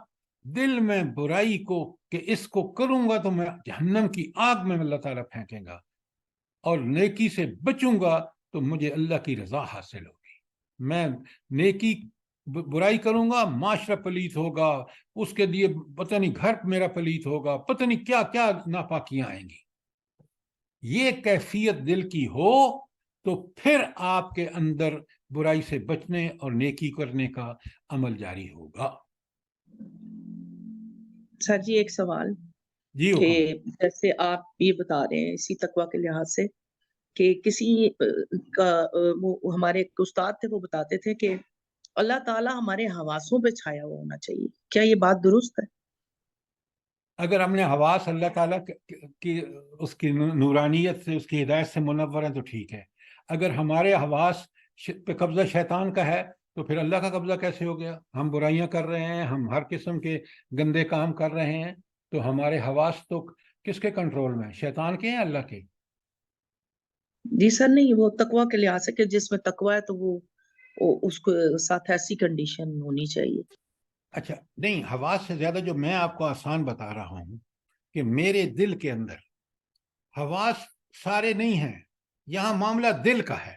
دل میں برائی کو کہ اس کو کروں گا تو میں جہنم کی آگ میں اللہ تعالیٰ پھینکیں گا, اور نیکی سے بچوں گا تو مجھے اللہ کی رضا حاصل ہوگی. میں نیکی برائی کروں گا, معاشرہ پلیت ہوگا, اس کے لیے پتہ نہیں گھر میرا پلیت ہوگا, پتہ نہیں کیا کیا ناپاکیاں آئیں گی. یہ کیفیت دل کی ہو تو پھر آپ کے اندر برائی سے بچنے اور نیکی کرنے کا عمل جاری ہوگا. سر جی ایک سوال جی کہ جیسے آپ یہ بتا رہے ہیں اسی تقوی کے لحاظ سے کہ کسی کا ہمارے ایک استاد تھے, وہ بتاتے تھے کہ اللہ تعالیٰ ہمارے حواسوں پہ چھایا ہوا ہونا چاہیے. کیا یہ بات درست ہے؟ اگر ہم نے حواس اللہ تعالیٰ کی اس کی نورانیت سے, اس کی ہدایت سے منور ہیں تو ٹھیک ہے. اگر ہمارے حواس پہ قبضہ شیطان کا ہے تو پھر اللہ کا قبضہ کیسے ہو گیا؟ ہم برائیاں کر رہے ہیں, ہم ہر قسم کے گندے کام کر رہے ہیں, تو ہمارے حواس تو کس کے کنٹرول میں, شیطان کے ہیں اللہ کے؟ جی سر نہیں, وہ تقوی کے لحاظ سے کہ جس میں تقوی ہے تو وہ اس کو ساتھ ایسی کنڈیشن ہونی چاہیے. اچھا نہیں, حواس سے زیادہ جو میں آپ کو آسان بتا رہا ہوں کہ میرے دل کے اندر حواس سارے نہیں ہیں, یہاں معاملہ دل کا ہے.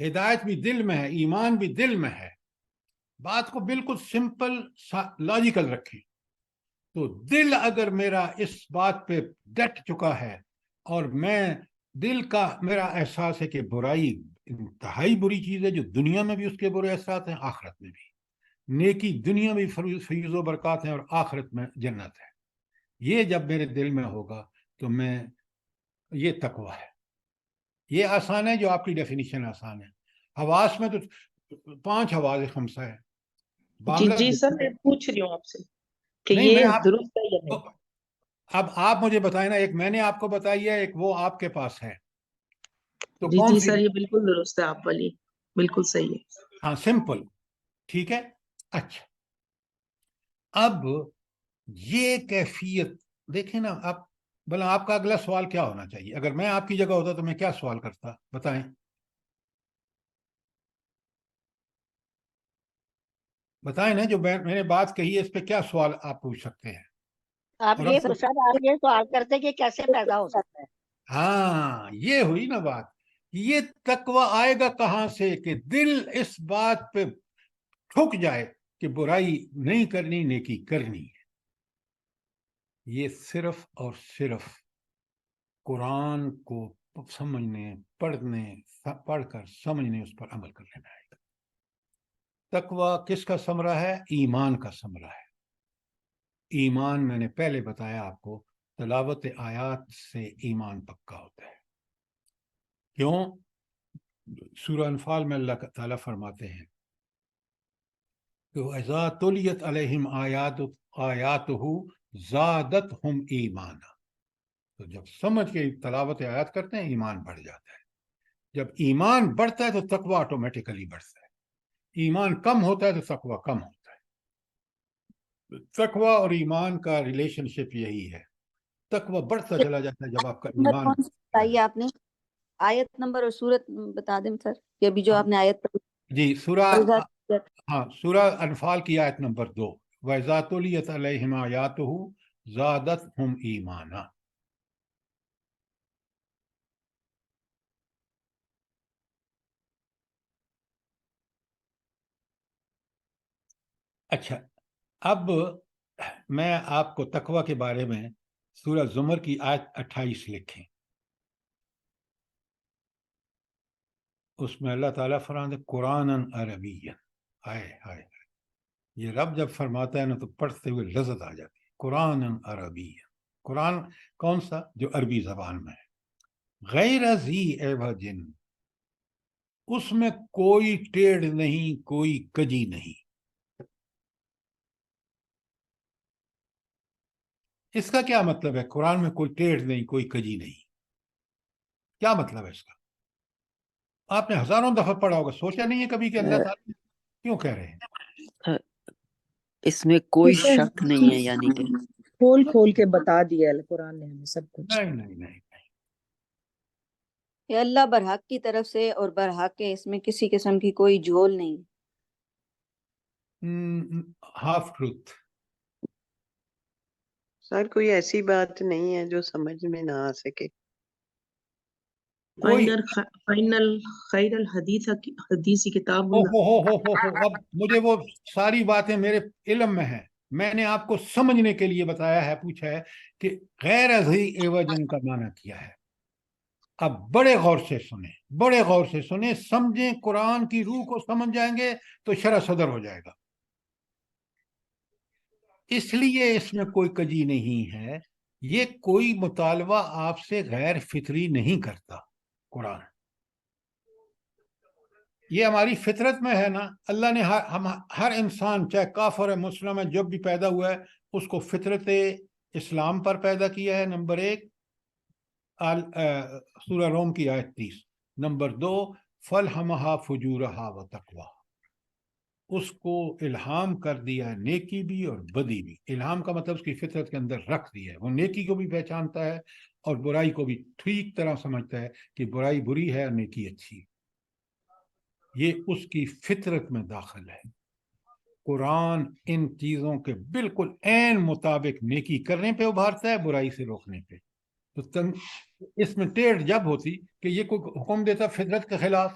ہدایت بھی دل میں ہے, ایمان بھی دل میں ہے. بات کو بالکل سمپل لاجیکل رکھیں تو دل اگر میرا اس بات پہ ڈٹ چکا ہے اور میں دل کا میرا احساس ہے کہ برائی انتہائی بری چیز ہے, جو دنیا میں بھی اس کے برے اثرات ہیں, آخرت میں بھی. نیکی دنیا میں فیض و برکات ہیں اور آخرت میں جنت ہے. یہ جب میرے دل میں ہوگا تو میں, یہ تقوی ہے. یہ آسان ہے جو آپ کی ڈیفینیشن آسان ہے. حواس میں تو 5 حواس خمسہ ہے. جی سر میں پوچھ رہی ہوں آپ سے کہ نہیں, یہ درست ہے یا نہیں. اب آپ مجھے بتائیں نا, ایک میں نے آپ کو بتائی ہے, ایک وہ آپ کے پاس ہے, تو جی کون جی سی؟ سر یہ بالکل درست ہے, آپ والی بالکل صحیح ہے. ہاں سمپل, ٹھیک ہے. اچھا اب یہ کیفیت دیکھیں نا آپ, بلا آپ کا اگلا سوال کیا ہونا چاہیے؟ اگر میں آپ کی جگہ ہوتا تو میں کیا سوال کرتا, بتائیں. بتائیں نا, جو میں نے بات کہی ہے اس پہ کیا سوال آپ پوچھ سکتے ہیں. آپ یہ سوال کرتے کہ کیسے پیدا ہو سکتا ہے. ہاں یہ ہوئی نا بات. یہ تقوی آئے گا کہاں سے کہ دل اس بات پہ ٹھک جائے کہ برائی نہیں کرنی, نیکی کرنی ہے. یہ صرف اور صرف قرآن کو سمجھنے, پڑھ کر سمجھنے, اس پر عمل کرنے میں آئے گا. تقوی کس کا ثمرہ ہے؟ ایمان کا ثمرہ ہے. ایمان میں نے پہلے بتایا آپ کو, تلاوت آیات سے ایمان پکا ہوتا ہے. کیوں؟ سورہ انفال میں اللہ تعالیٰ فرماتے ہیں کہ اذا تلیت علیہم آیاتہ زادتہم ایمانا. تو جب سمجھ کے تلاوت آیات کرتے ہیں ایمان بڑھ جاتا ہے. جب ایمان بڑھتا ہے تو تقوی آٹومیٹیکلی بڑھتا ہے. ایمان کم ہوتا ہے تو تقوی کم ہوتا ہے. تقوی اور ایمان کا ریلیشن شپ یہی ہے. تقوی بڑھتا چلا جاتا ہے جب آپ کا ایمان. کون سی بتائیے آپ نے, آیت نمبر اور سورت بتا دیں سر, یہ بھی جو آپ نے آیت. جی سورہ ہاں سورہ انفال کی آیت نمبر 2 وَإِذَا تُلِيَتْ عَلَيْهِمْ آيَاتُهُ زَادَتْهُمْ ایمانا. اچھا اب میں آپ کو تقوی کے بارے میں سورہ زمر کی آیت 28 لکھیں. اس میں اللہ تعالیٰ فرماتے ہیں قرآن عربی. ہائے ہائے یہ رب جب فرماتا ہے نا تو پڑھتے ہوئے لذت آ جاتی ہے. قرآن عربی. قرآن کون سا؟ جو عربی زبان میں ہے. غیر ذی عوج، اس میں کوئی ٹیڑھ نہیں، کوئی کجی نہیں. اس کا کیا مطلب ہے؟ قرآن میں کوئی ٹیڑھ نہیں، کوئی کجی نہیں، کیا مطلب ہے اس کا؟ آپ نے ہزاروں دفعہ پڑھا ہوگا، سوچا نہیں ہے کبھی کہ اللہ تعالیٰ کیوں کہہ رہے ہیں؟ اس میں کوئی شک نہیں ہے، یعنی کہ کھول کھول کے بتا دیا ہے قرآن نے ہمیں سب کچھ. نہیں یہ اللہ برحق کی طرف سے اور برحق ہے، اس میں کسی قسم کی کوئی جھول نہیں. Half truth. سر کوئی ایسی بات نہیں ہے جو سمجھ میں نہ آ سکے. فائنل خیر الحدیث حدیثی کتاب اب مجھے وہ ساری باتیں میرے علم میں ہیں، میں نے آپ کو سمجھنے کے لیے بتایا ہے، پوچھا ہے کہ غیر ذی عوج کا معنی کیا ہے. اب بڑے غور سے سنیں، بڑے غور سے سنیں، سمجھیں، قرآن کی روح کو سمجھ جائیں گے تو شرح صدر ہو جائے گا. اس لیے اس میں کوئی کجی نہیں ہے، یہ کوئی مطالبہ آپ سے غیر فطری نہیں کرتا. قرآن یہ ہماری فطرت میں ہے نا. اللہ نے ہر انسان چاہے کافر ہے مسلم ہے جب بھی پیدا ہوا ہے اس کو فطرت اسلام پر پیدا کیا ہے. نمبر 1 سورہ روم کی آیت 30. نمبر 2 فَلْهَمَهَا فُجُورَهَا وَتَقْوَاهَا، اس کو الہام کر دیا ہے نیکی بھی اور بدی بھی. الہام کا مطلب اس کی فطرت کے اندر رکھ دیا ہے، وہ نیکی کو بھی پہچانتا ہے اور برائی کو بھی ٹھیک طرح سمجھتا ہے کہ برائی بری ہے اور نیکی اچھی. یہ اس کی فطرت میں داخل ہے. قرآن ان چیزوں کے بالکل عین مطابق نیکی کرنے پہ ابھارتا ہے، برائی سے روکنے پہ. تو اس میں ٹیڑھ جب ہوتی کہ یہ کوئی حکم دیتا فطرت کے خلاف،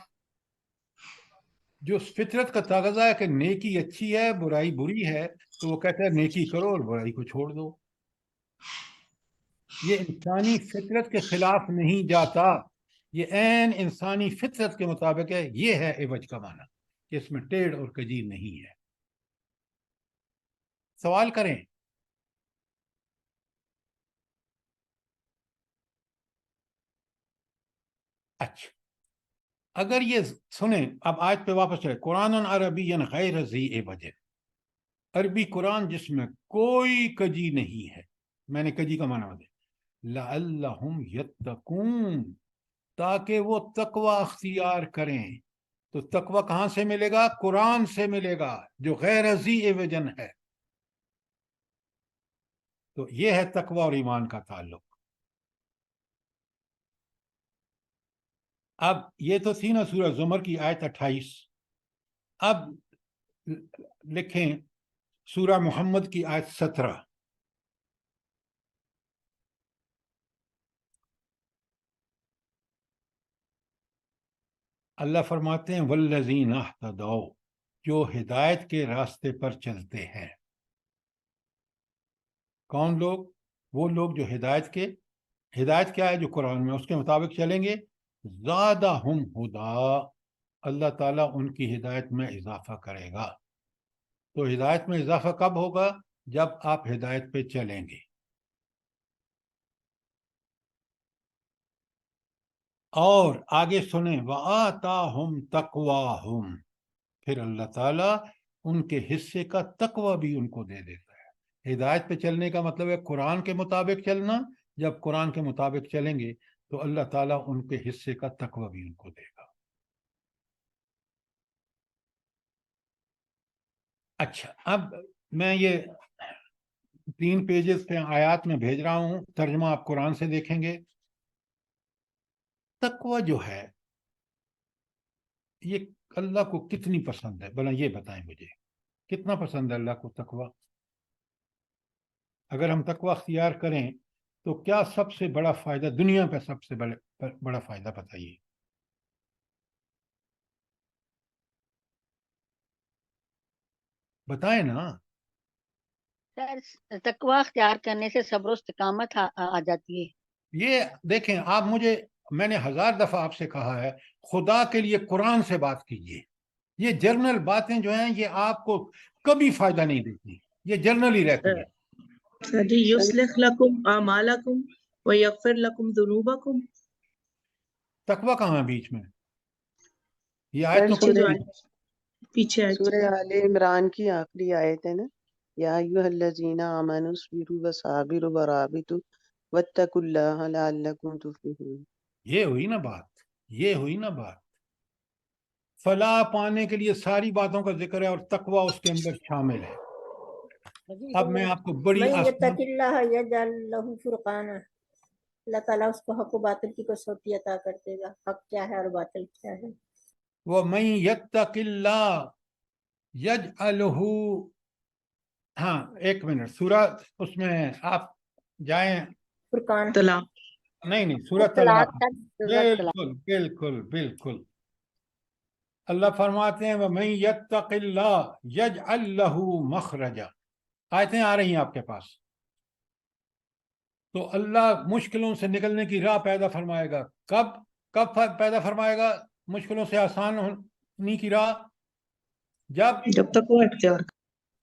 جو فطرت کا تقاضا ہے کہ نیکی اچھی ہے برائی بری ہے، تو وہ کہتا ہے نیکی کرو اور برائی کو چھوڑ دو. یہ انسانی فطرت کے خلاف نہیں جاتا، یہ عین انسانی فطرت کے مطابق ہے. یہ ہے عوج کا معنی کہ اس میں ٹیڑھ اور کجی نہیں ہے. سوال کریں. اچھا اگر یہ سنیں، اب آیت پہ واپس چلے. قرآن عربی غیر ذی عوج، عربی قرآن جس میں کوئی کجی نہیں ہے. میں نے کجی کا معنی بتایا. لعلہم یتقون، تاکہ وہ تقوی اختیار کریں. تو تقوی کہاں سے ملے گا؟ قرآن سے ملے گا جو غیر ذی عوج ہے. تو یہ ہے تقوی اور ایمان کا تعلق. اب یہ تو تھی نا سورہ زمر کی آیت 28. اب لکھیں سورہ محمد کی آیت 17. اللہ فرماتے ہیں والذین اہتدوا، جو ہدایت کے راستے پر چلتے ہیں. کون لوگ؟ وہ لوگ جو ہدایت کیا ہے؟ جو قرآن میں اس کے مطابق چلیں گے. زادہم ہدا، اللہ تعالیٰ ان کی ہدایت میں اضافہ کرے گا. تو ہدایت میں اضافہ کب ہوگا؟ جب آپ ہدایت پہ چلیں گے. اور آگے سنیں وآتاہم تقواہم، پھر اللہ تعالیٰ ان کے حصے کا تقوی بھی ان کو دے دیتا ہے. ہدایت پہ چلنے کا مطلب ہے قرآن کے مطابق چلنا. جب قرآن کے مطابق چلیں گے تو اللہ تعالیٰ ان کے حصے کا تقوی بھی ان کو دے گا. اچھا اب میں یہ 3 پیجز پہ آیات میں بھیج رہا ہوں، ترجمہ آپ قرآن سے دیکھیں گے. تقوی جو ہے یہ اللہ کو کتنی پسند ہے؟ بھلا یہ بتائیں مجھے، کتنا پسند ہے اللہ کو تقوی؟ اگر ہم تقوی اختیار کریں تو کیا سب سے بڑا فائدہ دنیا پہ، سب سے بڑا فائدہ بتائیے؟ بتائیں نا۔ سر تقوی اختیار کرنے سے صبر و استقامت آ جاتی ہے۔ یہ دیکھیں، آپ مجھے، میں نے 1000 دفعہ آپ سے کہا ہے خدا کے لیے قرآن سے بات کیجئے۔ یہ جرنل باتیں جو ہیں یہ آپ کو کبھی فائدہ نہیں دیتی، یہ جرنل ہی رہتی ہے۔ سر جی یصلح لکم اعمالکم ویغفر لکم ذنوبکم۔ تقوی کہاں ہے بیچ میں؟ یہ سر آیت تو پیچھے جو کچھ آیت، پیچھے آیت سورہ آل عمران کی آخری آیت ہے نا، یا ایھا الذین آمنوا اصبروا وصابروا ورابطوا واتقوا اللہ لعلکم تفلحون۔ یہ ہوئی نا بات، یہ ہوئی نا بات۔ فلاح پانے کے لیے ساری باتوں کا ذکر ہے اور تقوی اس کے اندر شامل ہے۔ اب میں آپ کو بڑی من آسان، یتق اللہ یجعل لہ فرقانا، اللہ تعالیٰ اس کو حق و باطل کی کسوٹی عطا کر دے گا، حق کیا ہے اور باطل کیا ہے۔ وَمَن يَتَّقِ اللَّهَ يَجْعَلْهُ، ہاں ایک منٹ، سورہ اس میں آپ جائیں، فرقان، طلاق۔ نہیں سورہ طلاق طلاق، کا بالکل بالکل بالکل۔ اللہ فرماتے ہیں وَمَن يَتَّقِ اللَّهَ يَجْعَل لَّهُ مَخْرَجًا، آیتیں آ رہی ہیں آپ کے پاس۔ تو اللہ مشکلوں سے نکلنے کی راہ پیدا فرمائے گا۔ کب پیدا فرمائے گا مشکلوں سے آسان ہونے کی راہ؟ جب تک وہ اختیار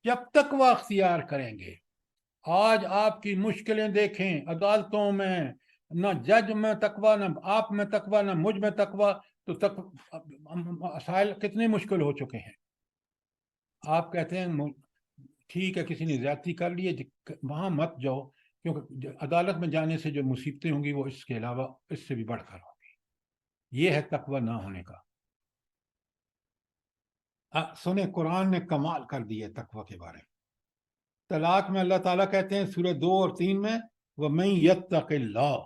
جب تقوی اختیار کریں گے۔ آج آپ کی مشکلیں دیکھیں، عدالتوں میں نہ جج میں تقوی، نہ آپ میں تقوی، نہ مجھ میں تقوی، تو مسائل کتنے مشکل ہو چکے ہیں۔ آپ کہتے ہیں ٹھیک ہے کسی نے زیادتی کر لی ہے، وہاں مت جاؤ، کیونکہ عدالت میں جانے سے جو مصیبتیں ہوں گی وہ اس کے علاوہ اس سے بھی بڑھ کر ہوں گی۔ یہ ہے تقوی نہ ہونے کا۔ سنیں قرآن نے کمال کر دی ہے تقوی کے بارے میں۔ طلاق میں اللہ تعالیٰ کہتے ہیں سورہ 2 اور 3 میں وَمَن يَتَّقِ اللَّهَ،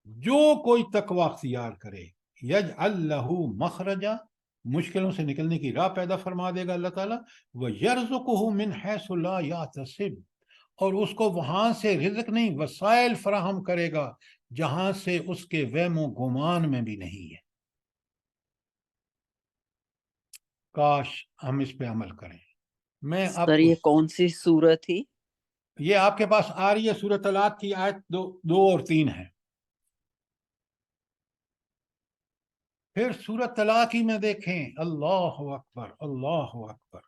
جو کوئی تقوی اختیار کرے، يَجْعَل لَّهُ مَخْرَجًا، مشکلوں سے نکلنے کی راہ پیدا فرما دے گا اللہ تعالیٰ، وَيَرْزُقُهُ مِنْ حَيْثُ لَا يَحْتَسِبُ، اور اس کو وہاں سے رزق نہیں، وسائل فراہم کرے گا جہاں سے اس کے وہم و گمان میں بھی نہیں ہے۔ کاش ہم اس پہ عمل کریں۔ میں آپ سر کو، یہ کون سی سورت تھی؟ یہ آپ کے پاس آ رہی ہے سورۃ طلاق کی آیت 2 اور 3 ہے۔ پھر سورۃ طلاق ہی میں دیکھیں، اللہ اکبر اللہ اکبر،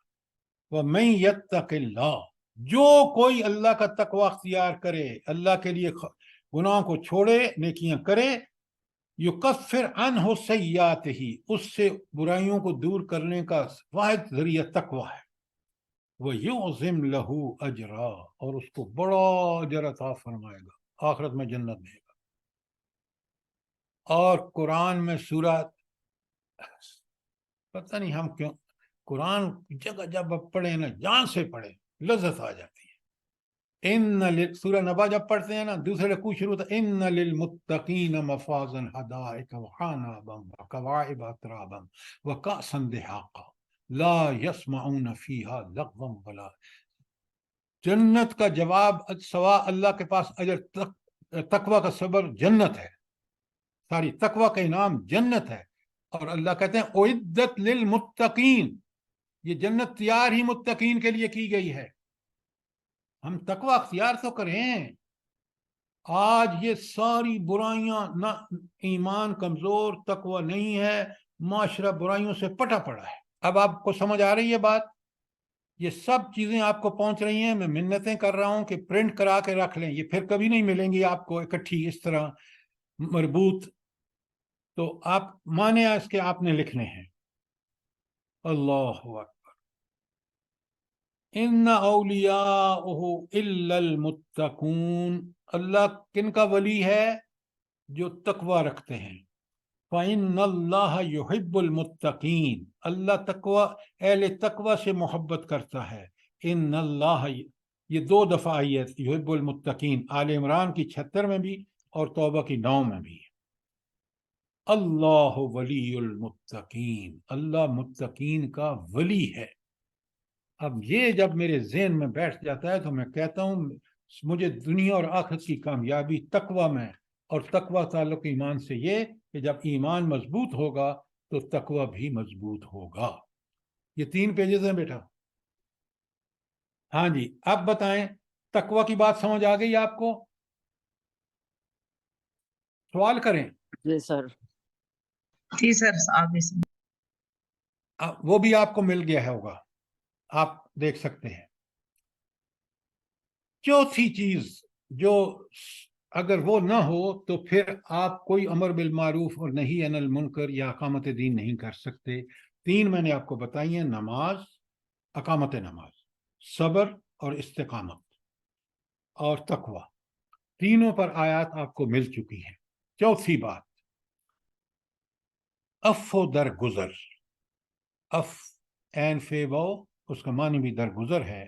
وَمَن يَتَّقِ اللَّهَ، جو کوئی اللہ کا تقوی اختیار کرے، اللہ کے لیے گناہوں کو چھوڑے، نیکیاں کرے، یکفر عنہ سیئاتہ، اس سے برائیوں کو دور کرنے کا واحد ذریعہ تقوی ہے، وَيُعْظِمْ لَهُ أَجْرًا، اور اس کو بڑا اجر عطا فرمائے گا، آخرت میں جنت دے گا۔ اور قرآن میں سورہ، پتہ نہیں ہم کیوں قرآن جگہ جب پڑھیں نا، جان سے پڑھیں، لذت آ جاتی ہے۔ سورہ نبا جب پڑھتے ہیں نا، دوسرے رکوع شروع ہوتا ہے ان للمتقین مفازا حدائق وعنابا وکواعب اترابا وکأسا دہاقا لا یسمعون فیہا لغوا ولا، جنت کا جواب سوا اللہ کے پاس اجر، تقوی کا صبر جنت ہے، ساری تقوی کا انعام جنت ہے۔ اور اللہ کہتے ہیں اعدت للمتقین، یہ جنت تیار ہی متقین کے لیے کی گئی ہے۔ ہم تقوی اختیار تو کریں۔ آج یہ ساری برائیاں، نہ ایمان کمزور، تقوی نہیں ہے، معاشرہ برائیوں سے پٹا پڑا ہے۔ اب آپ کو سمجھ آ رہی ہے بات؟ یہ سب چیزیں آپ کو پہنچ رہی ہیں، میں منتیں کر رہا ہوں کہ پرنٹ کرا کے رکھ لیں، یہ پھر کبھی نہیں ملیں گی آپ کو اکٹھی اس طرح مربوط، تو آپ مانے اس کے آپ نے لکھنے ہیں۔ اللہ اکبر، ان اولیاءہ الا المتقون، اللہ کن کا ولی ہے؟ جو تقوی رکھتے ہیں۔ فإن اللہ یحب المتقین، اللہ تقوی، اہل تقوی سے محبت کرتا ہے۔ ان اللہ، یہ 2 دفعہ آئی ہے یحب المتقین، آل عمران کی 76 میں بھی اور توبہ کی 9 میں بھی۔ اللہ ولی المتقین، اللہ متقین کا ولی ہے۔ اب یہ جب میرے ذہن میں بیٹھ جاتا ہے تو میں کہتا ہوں مجھے دنیا اور آخرت کی کامیابی تقوی میں، اور تقوی تعلق ایمان سے یہ کہ جب ایمان مضبوط ہوگا تو تقوی بھی مضبوط ہوگا۔ یہ 3 پیجز ہیں بیٹا۔ ہاں جی، اب بتائیں تقوی کی بات سمجھ آ گئی آپ کو؟ سوال کریں۔ جی سر۔ جی سر، آگے سے وہ بھی آپ کو مل گیا ہوگا، آپ دیکھ سکتے ہیں۔ چوتھی چیز جو اگر وہ نہ ہو تو پھر آپ کوئی امر بالمعروف اور نہی عن المنکر یا اقامت دین نہیں کر سکتے۔ 3 میں نے آپ کو بتائی ہیں، نماز، اقامت نماز، صبر اور استقامت اور تقوی، تینوں پر آیات آپ کو مل چکی ہیں۔ چوتھی بات، اف و درگزر، اف این فے وو، اس کا معنی بھی درگزر ہے۔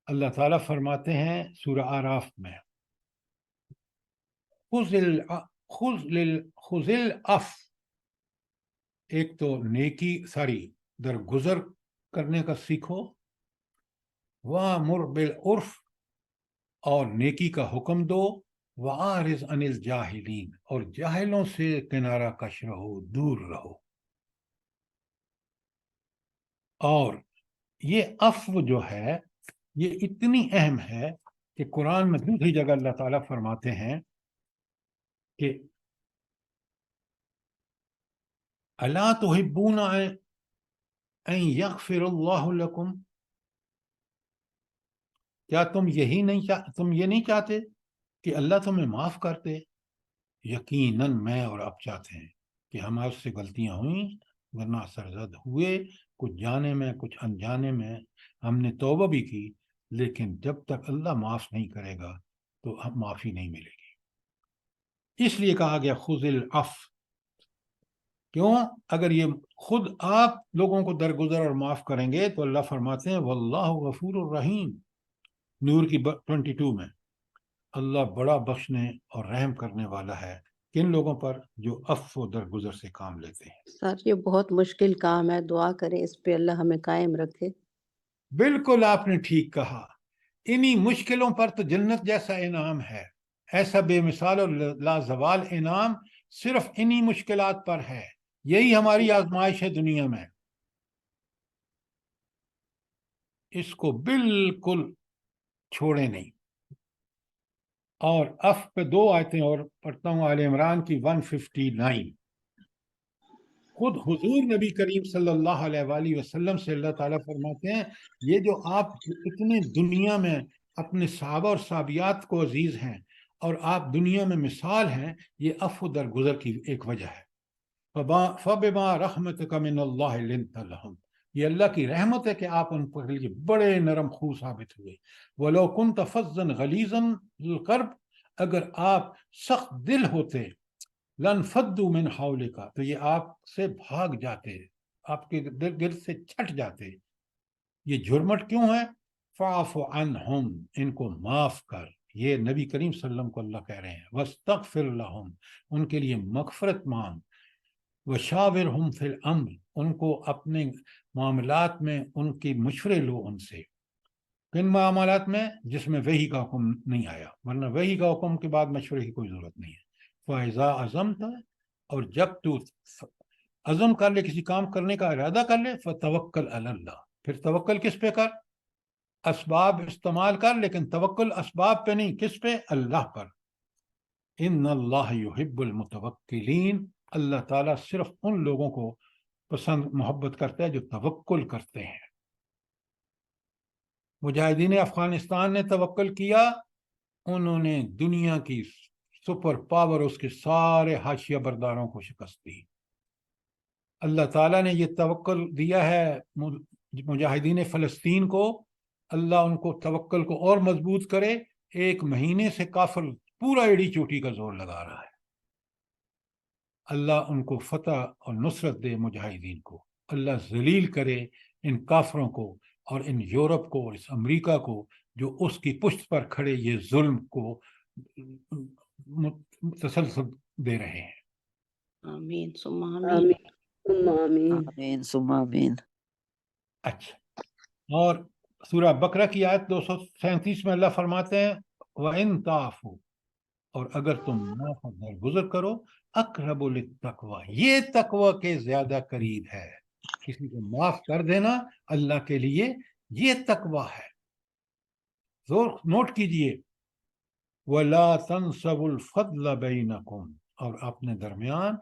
اللہ تعالیٰ فرماتے ہیں سورہ آراف میں، خذ العف، ایک تو نیکی درگزر کرنے کا سیکھو، وَأْمُرْ بِالْعُرْفِ، اور نیکی کا حکم دو، وَأَعْرِضْ عَنِ الْجَاهِلِينَ، اور جاہلوں سے کنارہ کش رہو، دور رہو۔ اور یہ عفو جو ہے یہ اتنی اہم ہے کہ قرآن میں دوسری جگہ اللہ تعالیٰ فرماتے ہیں کہ اَلَا تُحِبُّونَ أَن يَغْفِرَ اللَّهُ لَكُمْ، کیا تم یہ نہیں چاہتے کہ اللہ تمہیں معاف کرتے؟ یقیناً میں اور آپ چاہتے ہیں کہ ہمارے سے غلطیاں ہوئیں، ورنہ سرزد ہوئے، کچھ جانے میں کچھ انجانے میں، ہم نے توبہ بھی کی، لیکن جب تک اللہ معاف نہیں کرے گا تو معافی نہیں ملے گی۔ اس لیے کہا گیا خذ العفو۔ کیوں؟ اگر یہ خود آپ لوگوں کو درگزر اور معاف کریں گے تو اللہ فرماتے ہیں واللہ غفور الرحیم، نور کی 22 میں، اللہ بڑا بخشنے اور رحم کرنے والا ہے کن لوگوں پر؟ جو عفو و درگزر سے کام لیتے ہیں۔ سر یہ بہت مشکل کام ہے، دعا کریں اس پہ اللہ ہمیں قائم رکھے۔ بالکل آپ نے ٹھیک کہا، انہی مشکلوں پر تو جنت جیسا انعام ہے، ایسا بے مثال اور لازوال انعام صرف انہی مشکلات پر ہے۔ یہی ہماری آزمائش ہے دنیا میں، اس کو بالکل چھوڑے نہیں۔ اور اف پہ 2 آیتیں اور پڑھتا ہوں، آل عمران کی 159۔ خود حضور نبی کریم صلی اللہ علیہ وآلہ وسلم سے اللہ تعالیٰ فرماتے ہیں یہ جو آپ اتنے دنیا میں اپنے صحابہ اور صحابیات کو عزیز ہیں اور آپ دنیا میں مثال ہیں، یہ عفو درگزر کی ایک وجہ ہے۔ فَبِمَا رَحْمَتِكَ مِنَ اللَّهِ لِنْتَ لَهُمْ، یہ اللہ کی رحمت ہے کہ آپ ان پر لیے بڑے نرم خو ثابت ہوئے۔ وَلَوْ كُنْتَ فَظًّا غَلِيظًا الْقَلْبِ، اگر آپ سخت دل ہوتے، لَانْفَضُّوا مِنْ حَوْلِكَ، تو یہ آپ سے بھاگ جاتے، آپ کے دل سے چھٹ جاتے۔ یہ جھرمٹ کیوں ہے؟ فَاعْفُ عَنْهُمْ، ان کو معاف کر۔ یہ نبی کریم صلی اللہ علیہ وسلم کو اللہ کہہ رہے ہیں، وَاسْتَغْفِرْ لَهُمْ، ان کے لیے مغفرت مانگ۔ وَشَاوِرْهُمْ فِي الْأَمْرِ، ان کو اپنے معاملات میں ان کی مشورے لو ان سے۔ کن معاملات میں؟ جس میں وحی کا حکم نہیں آیا، ورنہ وحی کا حکم کے بعد مشورے کی کوئی ضرورت نہیں ہے۔ فَإِذَا عَزَمْتَ، اور جب تو عزم کر لے، کسی کام کرنے کا ارادہ کر لے، فَتَوَكَّلْ عَلَى اللَّهِ، پھر توکل کس پہ کر؟ اسباب استعمال کر، لیکن توکل اسباب پہ نہیں، کس پہ؟ اللہ پر۔ ان اللہ یحب المتوکلین، اللہ تعالیٰ صرف ان لوگوں کو پسند محبت کرتا ہے جو توکل کرتے ہیں۔ مجاہدین افغانستان نے توکل کیا، انہوں نے دنیا کی سپر پاور، اس کے سارے حاشیہ برداروں کو شکست دی۔ اللہ تعالیٰ نے یہ توکل دیا ہے مجاہدین فلسطین کو، اللہ ان کو توکل کو اور مضبوط کرے۔ 1 مہینے سے کافر پورا ایڑی چوٹی کا زور لگا رہا ہے۔ اللہ ان کو فتح اور نصرت دے، مجاہدین کو اللہ ذلیل کرے، ان کافروں کو اور ان یورپ کو اور اس امریکہ کو جو اس کی پشت پر کھڑے یہ ظلم کو تسلسل دے رہے ہیں۔ آمین ثم آمین. آمین ثم آمین. آمین ثم آمین. اچھا، اور سورہ بقرہ کی آیت 237 میں اللہ فرماتے ہیں وَإِن تَعْفُوا، اور اگر تم معاف اور درگزر کرو، اقرب للتقویٰ، یہ تقوی کے زیادہ قریب ہے. کسی کو معاف کر دینا اللہ کے لیے یہ تقوی ہے. زور نوٹ کیجئے، وَلَا تَنْسَوُا الْفَضْلَ بَيْنَكُمْ، اور اپنے درمیان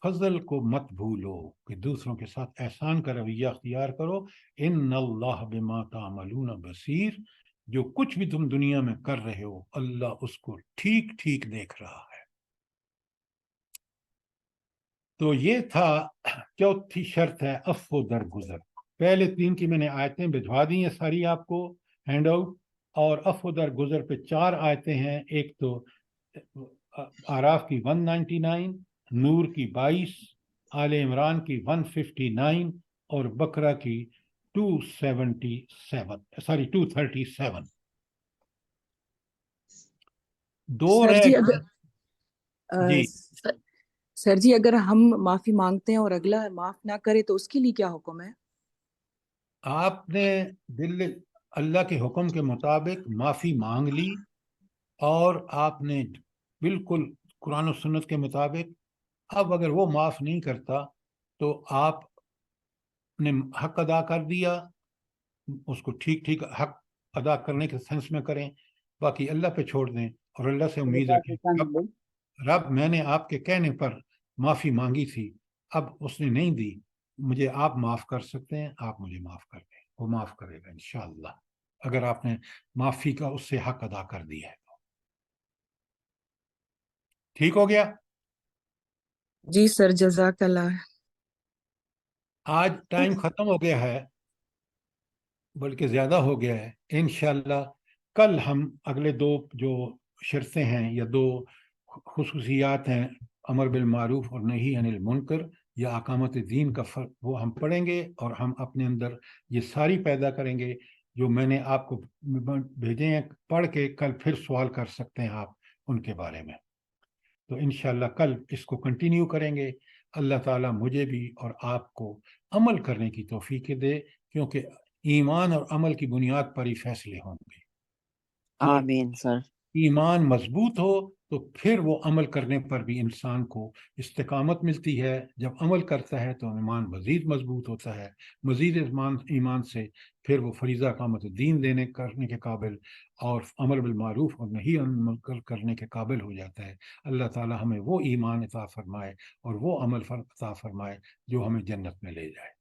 فضل کو مت بھولو کہ دوسروں کے ساتھ احسان کا رویہ اختیار کرو. ان اللہ بما تعملون بصیر، جو کچھ بھی تم دنیا میں کر رہے ہو اللہ اس کو ٹھیک ٹھیک دیکھ رہا ہے. تو یہ تھا چوتھی شرط ہے عفو درگزر. پہلے 3 کی میں نے آیتیں بھجوا دی ہیں ساری آپ کو ہینڈ آؤٹ، اور عفو درگزر پہ 4 آیتیں ہیں. ایک تو اعراف کی 199، نور کی 22، آل عمران کی 159 اور بقرہ کی 237. دو سر رہ جی گئے. اگر جی سر جی اگر ہم معافی مانگتے ہیں اور اگلا معاف نہ کرے تو اس کے لیے کیا حکم ہے؟ آپ نے اللہ کے حکم کے مطابق معافی مانگ لی، اور آپ نے بالکل قرآن و سنت کے مطابق، اب اگر وہ معاف نہیں کرتا تو آپ نے حق ادا کر دیا، اس کو ٹھیک ٹھیک حق ادا کرنے کے سینس میں کریں، باقی اللہ پہ چھوڑ دیں اور اللہ سے امید رکھیں. رب میں نے آپ کے کہنے پر معافی مانگی تھی، اب اس نے نہیں دی، مجھے آپ معاف کر سکتے ہیں، آپ مجھے معاف کر دیں. وہ معاف کرے گا انشاءاللہ اگر آپ نے معافی کا اس سے حق ادا کر دیا ہے. ٹھیک ہو گیا؟ جی سر جزاک اللہ. آج ٹائم ختم ہو گیا ہے، بلکہ زیادہ ہو گیا ہے. انشاءاللہ کل ہم اگلے 2 جو شرطیں ہیں یا 2 خصوصیات ہیں، امر بالمعروف اور نہی عن المنکر یا اقامت دین کا فرق، وہ ہم پڑھیں گے اور ہم اپنے اندر یہ ساری پیدا کریں گے جو میں نے آپ کو بھیجے ہیں. پڑھ کے کل پھر سوال کر سکتے ہیں آپ ان کے بارے میں. تو انشاءاللہ کل اس کو کنٹینیو کریں گے. اللہ تعالیٰ مجھے بھی اور آپ کو عمل کرنے کی توفیق دے، کیونکہ ایمان اور عمل کی بنیاد پر ہی فیصلے ہوں گے. اور آمین سر. ایمان مضبوط ہو تو پھر وہ عمل کرنے پر بھی انسان کو استقامت ملتی ہے. جب عمل کرتا ہے تو ایمان مزید مضبوط ہوتا ہے، مزید ایمان سے پھر وہ فریضہ اقامت دین کرنے کے قابل اور امر بالمعروف اور نہی عن المنکر کرنے کے قابل ہو جاتا ہے. اللہ تعالی ہمیں وہ ایمان عطا فرمائے اور وہ عمل عطا فرمائے جو ہمیں جنت میں لے جائے.